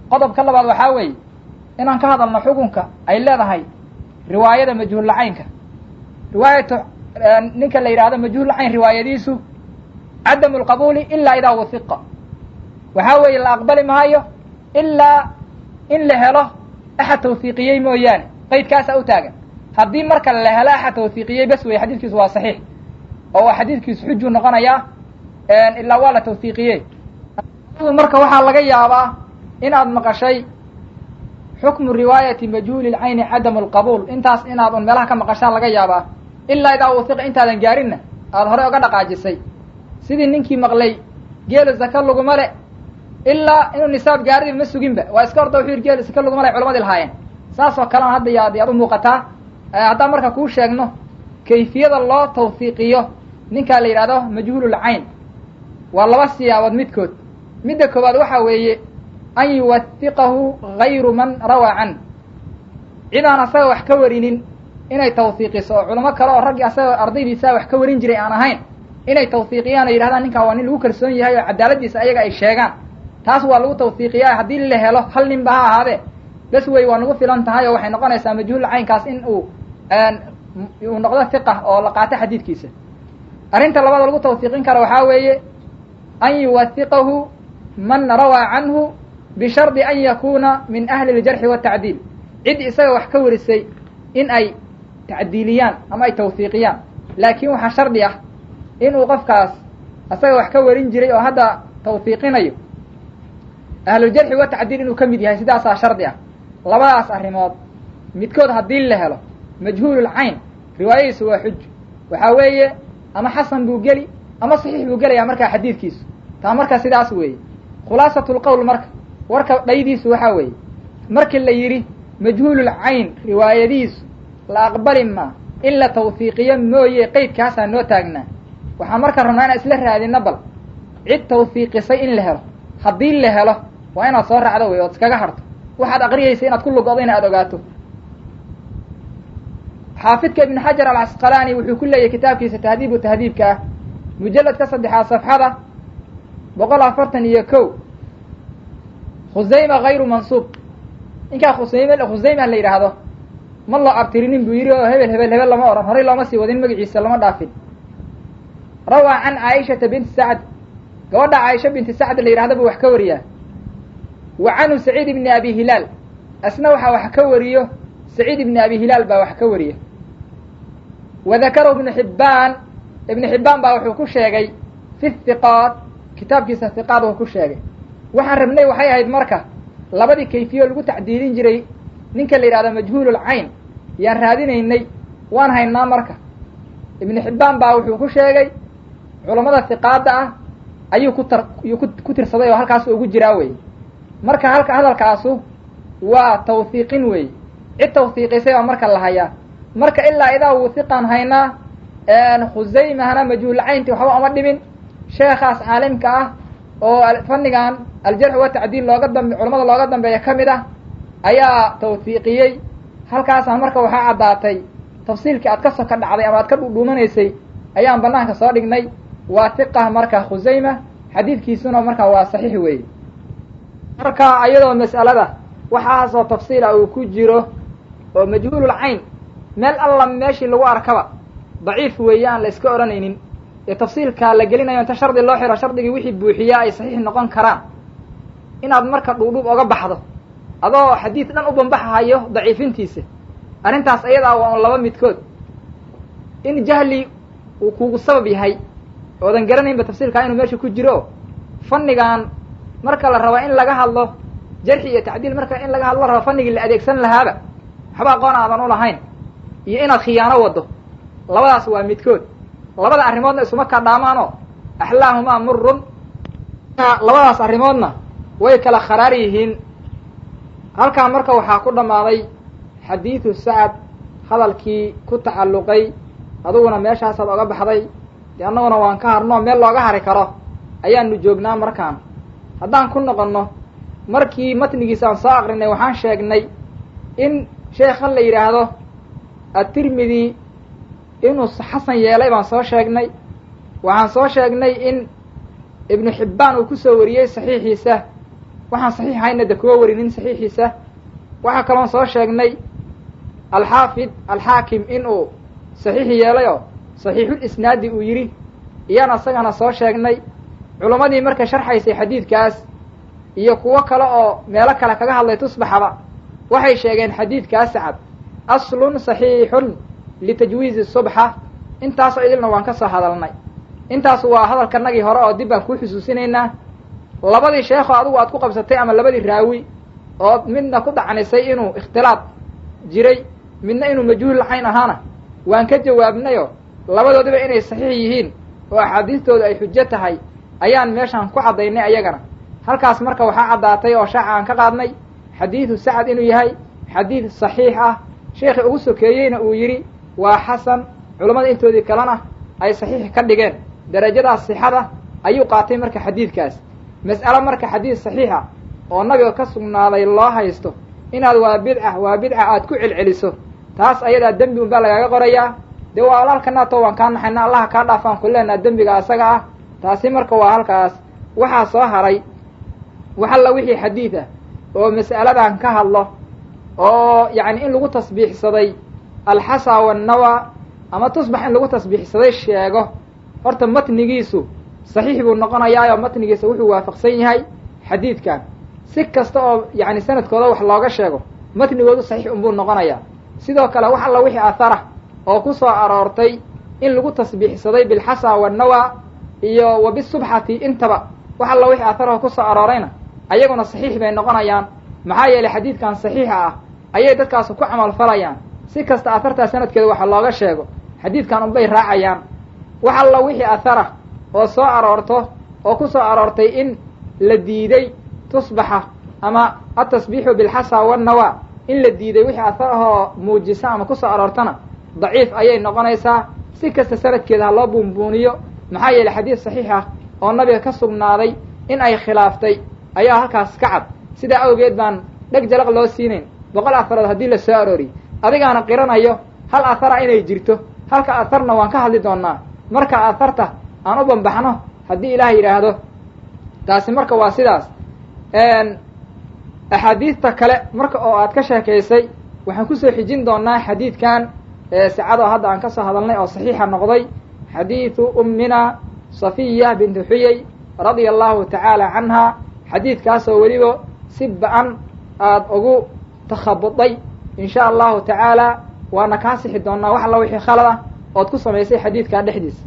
qodobka labaad waxaa weeye inaan ka hadalno xukunka ay leedahay riwaayada majhuululcaynka. riwaayatu ninka la yidhahdo majhuululcayn riwaayadiisu cadamu lqabuuli ilaa idaa wasiqa. waxaa weeye la aqbali maayo ilaa in la helo axad tawfiiqiyey mooyaane. qaydkaasaa u taagan. haddii marka la helo axad tawfiiqiyey bas wey xadiidkiisu waa saxiix oo waa xadiidkiisu xujuu noqonayaa ilaa waa la tawfiiqiyey. marka waxaa laga yaabaa inaad maqashay xukmu riwaayati majhuuli lcayni cadamu lqabuul. intaas inaad un meelaha ka maqashaan laga yaabaa. ilaa idaa wasiqa intaadan gaarinna aada hore oga dhaqaajisay. sidii ninkii maqlay geelo zaka laguma le ilaa inuu nisaab gaaridiba ma suginba waa iska orda wuxuu yidhi geelo zaka laguma le culamadii lahaayeen. saasoo kalena hadda yaad u muuqataa. haddaan marka kuu sheegno kayfiyada loo tawfiiqiyo ninkaa la yidhahdo majhuululcayn waa laba siyaabood midkood. midda koowaad waxaa weeye an yuwathiqahu gayru man rawaa can. cidaan asaga wax ka warinin inay tawfiiqiso oo culamo kale oo raggii asaga ardaydiisaa wax ka warin jiray aan ahayn inay tawfiiqiyaan oo yidhahdaan ninkaa waa nin lagu kalsoon yahay oo cadaaladiisa ayaga ay sheegaan. taas waa lagu tawfiiqiyaa. haddii la helo hal nin ba ha ahaadee bes wey waa nagu filan tahay oo waxay noqonaysaa majhuululcaynkaas in uu noqdo hiqa oo la qaato xadiidkiisa. arrinta labada lagu tawfiiqin karo waxaa weeye an yuwathiqahu man rawaa canhu bishardi an yakuna min ahli ljarxi watacdiil. cid isaga wax ka warisay in ay tacdiiliyaan ama ay tawfiiqiyaan. laakiin waxaa shardi ah inuu qofkaas isaga wax ka warin jiray oo hadda tawfiiqinayo ahluljarxi watacdiil inuu ka mid yahay. sidaasaa shardi ah. labadaas arrimood midkood haddii la helo majhuululcayn riwaayadiisu waa xuj. waxaa weeye ama xasan buu geli ama saxiix buu gelayaa markaa xadiidkiisu. taa marka sidaas weeye. khulaasatulqowl marka warka dhaydiisu waxaa weeye markii la yidhi majhuululcayn riwaayadiisu la aqbali maa in la tawfiiqiyo mooye qeydkaasaa noo taagnaa. waxaan marka rabnaa inaan isla raadino bal cid tawfiiqisay in la helo haddii la helo waa inaad soo raacdo wey ood iskaga harto waxaad aqriyaysa inaad ku lugoodayna aada ogaato xaafidka ibn xajar alcasqalaani wuxuu ku leeyahy kitaabkiisa tahdiibu tahdiibka ah mujalladka 3 safxada 141 khusayma hayru mansuub ninkaa khusayma la yidhaahdo ma loo abtirinin buu yidhi oo hebel lama odhan horay looma sii wadin magaciisa lama dhaafin rawaa can caaishata binti sacd gabadha caaisha binti sacd la yidhahda buu wax ka wariyaa wa canhu saciid ibni abi hilaal asna waxaa wax ka wariyo saciid ibni abi hilaal baa wax ka wariya wadakarahu ibnu xibbaan baa wuxuu ku sheegay fi hiqaat kitaabkiisa hiqaad uu ku sheegay waxaan rabnay waxay ahayd marka labadii kayfiyo lagu tacdiilin jiray ninka la yidhahdo majhuululcayn yaan raadinaynay waan haynaa marka ibnu xibbaan baa wuxuu ku sheegay culammada hiqaadda ah ayuu ku tirsaday oo halkaas ugu jiraa wey marka hadalkaasu waa tawhiiqin wey cid tawhiiqisay baa marka la hayaa marka ilaa idaa wuhiqaan haynaa khusaymahana majhuulcaynti waxba uma dhimin sheekhaas caalimka ah oo fannigan aljarx wa tacdiil culamada looga dambeeya ka mid ah ayaa tawhiiqiyey halkaasaa marka waxaa caddaatay tafsiilkii aad ka soka dhacday ama aad ka dhuudhuumanaysay ayaan banaanka soo dhignay waa hiqah marka khusayma xadiidkiisuna marka waa saxiix weeye marka iyadoo mas'alada waxaasoo tafsiila uu ku jiro oo majhuululcayn meel alla meeshii lagu arkaba daciif weeye aan la iska odhanaynin ee tafsiilkaa la gelinayo inta shardi loo xiro shardigii wixii buuxiyaa ay saxiix noqon karaan inaad marka dhuudhuub oga baxdo adoo xadiid dhan u bambaxahayo daciifintiisa arrintaas ayadaa waa un laba midkood in jahli uu kugu sabab yahay oodan garanaynba tafsiilkaa inuu meesha ku jiro fannigan marka la rabo in laga hadlo jarxi iyo tacdiil marka in laga hadlo la rabo fannigii la adeegsan lahaaba waxba aqoon aadan u lahayn iyo inaad khiyaano waddo labadaas waa midkood labada arrimoodna isuma kaa dhaamaanoo axlaahumaa murun labadaas arrimoodna way kala kharaar yihiin halkaa marka waxaa ku dhammaaday xadiidu sacad hadalkii ku tacalluqay aduguna meeshaasaad oga baxday dee annaguna waan ka harnoo meel looga hari karo ayaanu joognaa markaan haddaan ku noqonno markii matnigiisa aan soo aqrinay waxaan sheegnay in sheekhan la yidhaahdo at-tirmidi inuu xasan yeelay baan soo sheegnay waxaan soo sheegnay in ibnu xibbaan uu kusoo wariyey saxiixiisa waxaan saxiixayna de kuwa warinin saxiixiisa waxaa kaloon soo sheegnay alxaafid alxaakim inuu saxiix yeelayoo saxiixul isnaadi uu yidhi iyaan asagana soo sheegnay culammadii marka sharxaysay xadiidkaas iyo kuwo kale oo meelo kale kaga hadlay tusbaxaba waxay sheegeen xadiidkaas sacad aslun saxiixun litajwiizi subxa intaasoo idilna waan ka soo hadalnay intaas waa hadalkanagii hore oo dib baan kuu xusuusinaynaa labadii sheekho adigu aad ku qabsatay ama labadii raawi oo midna ku dacnisay inuu ikhtilaad jiray midna inuu majhuul cayn ahaana waan ka jawaabnayo labadoodiba inay saxiix yihiin oo axaadiistooda ay xujo tahay ayaan meeshaan ku caddaynay ayagana halkaas marka waxaa caddaatay oo shaaca aan ka qaadnay xadiidu sacad inuu yahay xadiid saxiix ah sheekhi ugu sokeeyeyna uu yidhi waa xasan culammada intoodii kalena ay saxiix ka dhigeen darajadaas sixada ayuu qaatay marka xadiidkaas mas'alo marka xadiid saxiixa oo nabiga ka sugnaaday loo haysto inaad waa bidca aad ku celceliso taas ayadaa dembi unbaa lagaaga qorayaa dee waa walaalkanaato waan kaa naxayna allaha kaa dhaafaan ku leenaha dembiga asaga ah taasi marka waa halkaas waxaa soo haray wax alla wixii xadiid ah oo mas'aladan ka hadlo oo yacni in lagu tasbiixsaday alxasa wannawa ama tusbax in lagu tasbiixsaday sheego horta matnigiisu saxiix buu noqonayaa oo matnigiisa wuxuu waafaqsan yahay xadiidkan si kasta oo yacni sanadkooda wax looga sheego matnigoodu saxiix unbuu noqonayaa sidoo kale wax alla wixii aharah oo ku soo aroortay in lagu tasbiixsaday bilxasa wannawa iyo wa bisubxati intaba wax alla wixii aharah ku soo aroorayna ayaguna saxiix bay noqonayaan maxaa yeelay xadiidkan saxiixa ah ayay dadkaas ku camal falayaan si kasta ahartaa sanadkeeda waxa looga sheego xadiidkan unbay raacayaan wax alla wixii aharah oo soo aroorto oo ku soo aroortay in la diiday tusbaxa ama atasbiixu bilxasa wannawa in la diiday wixii aharahoo muujisa ama ku soo aroortana daciif ayay noqonaysaa si kasta sanadkeeda ha loo buunbuuniyo maxaa yeelay xadiid saxiix ah oo nabiga ka sugnaaday in ay khilaaftay ayaa halkaas ka cad sidaa awgeed baan dheg jalaq loo siinayn 100 aharood haddii la soo arooriy adigaana qiranayo hal ahara inay jirto halka aharna waan ka hadli doonaa marka aharta aan u banbaxno haddii ilaah yidhaahdo taasi marka waa sidaas axaadiista kale marka oo aad ka sheekaysay waxaan kusoo xijin doonaa xadiidkan sacado hadda aan ka soo hadalnay oo saxiixa noqday xadiidu ummina safiya bintu xuyay radia allahu tacaala canha xadiidkaasoo weliba si ba-an aada ugu takhabuday in sha allahu tacaala waana kaa sixi doonaa wax alla wixii khalad ah ood ku samaysay xadiidkaa dhexdiisa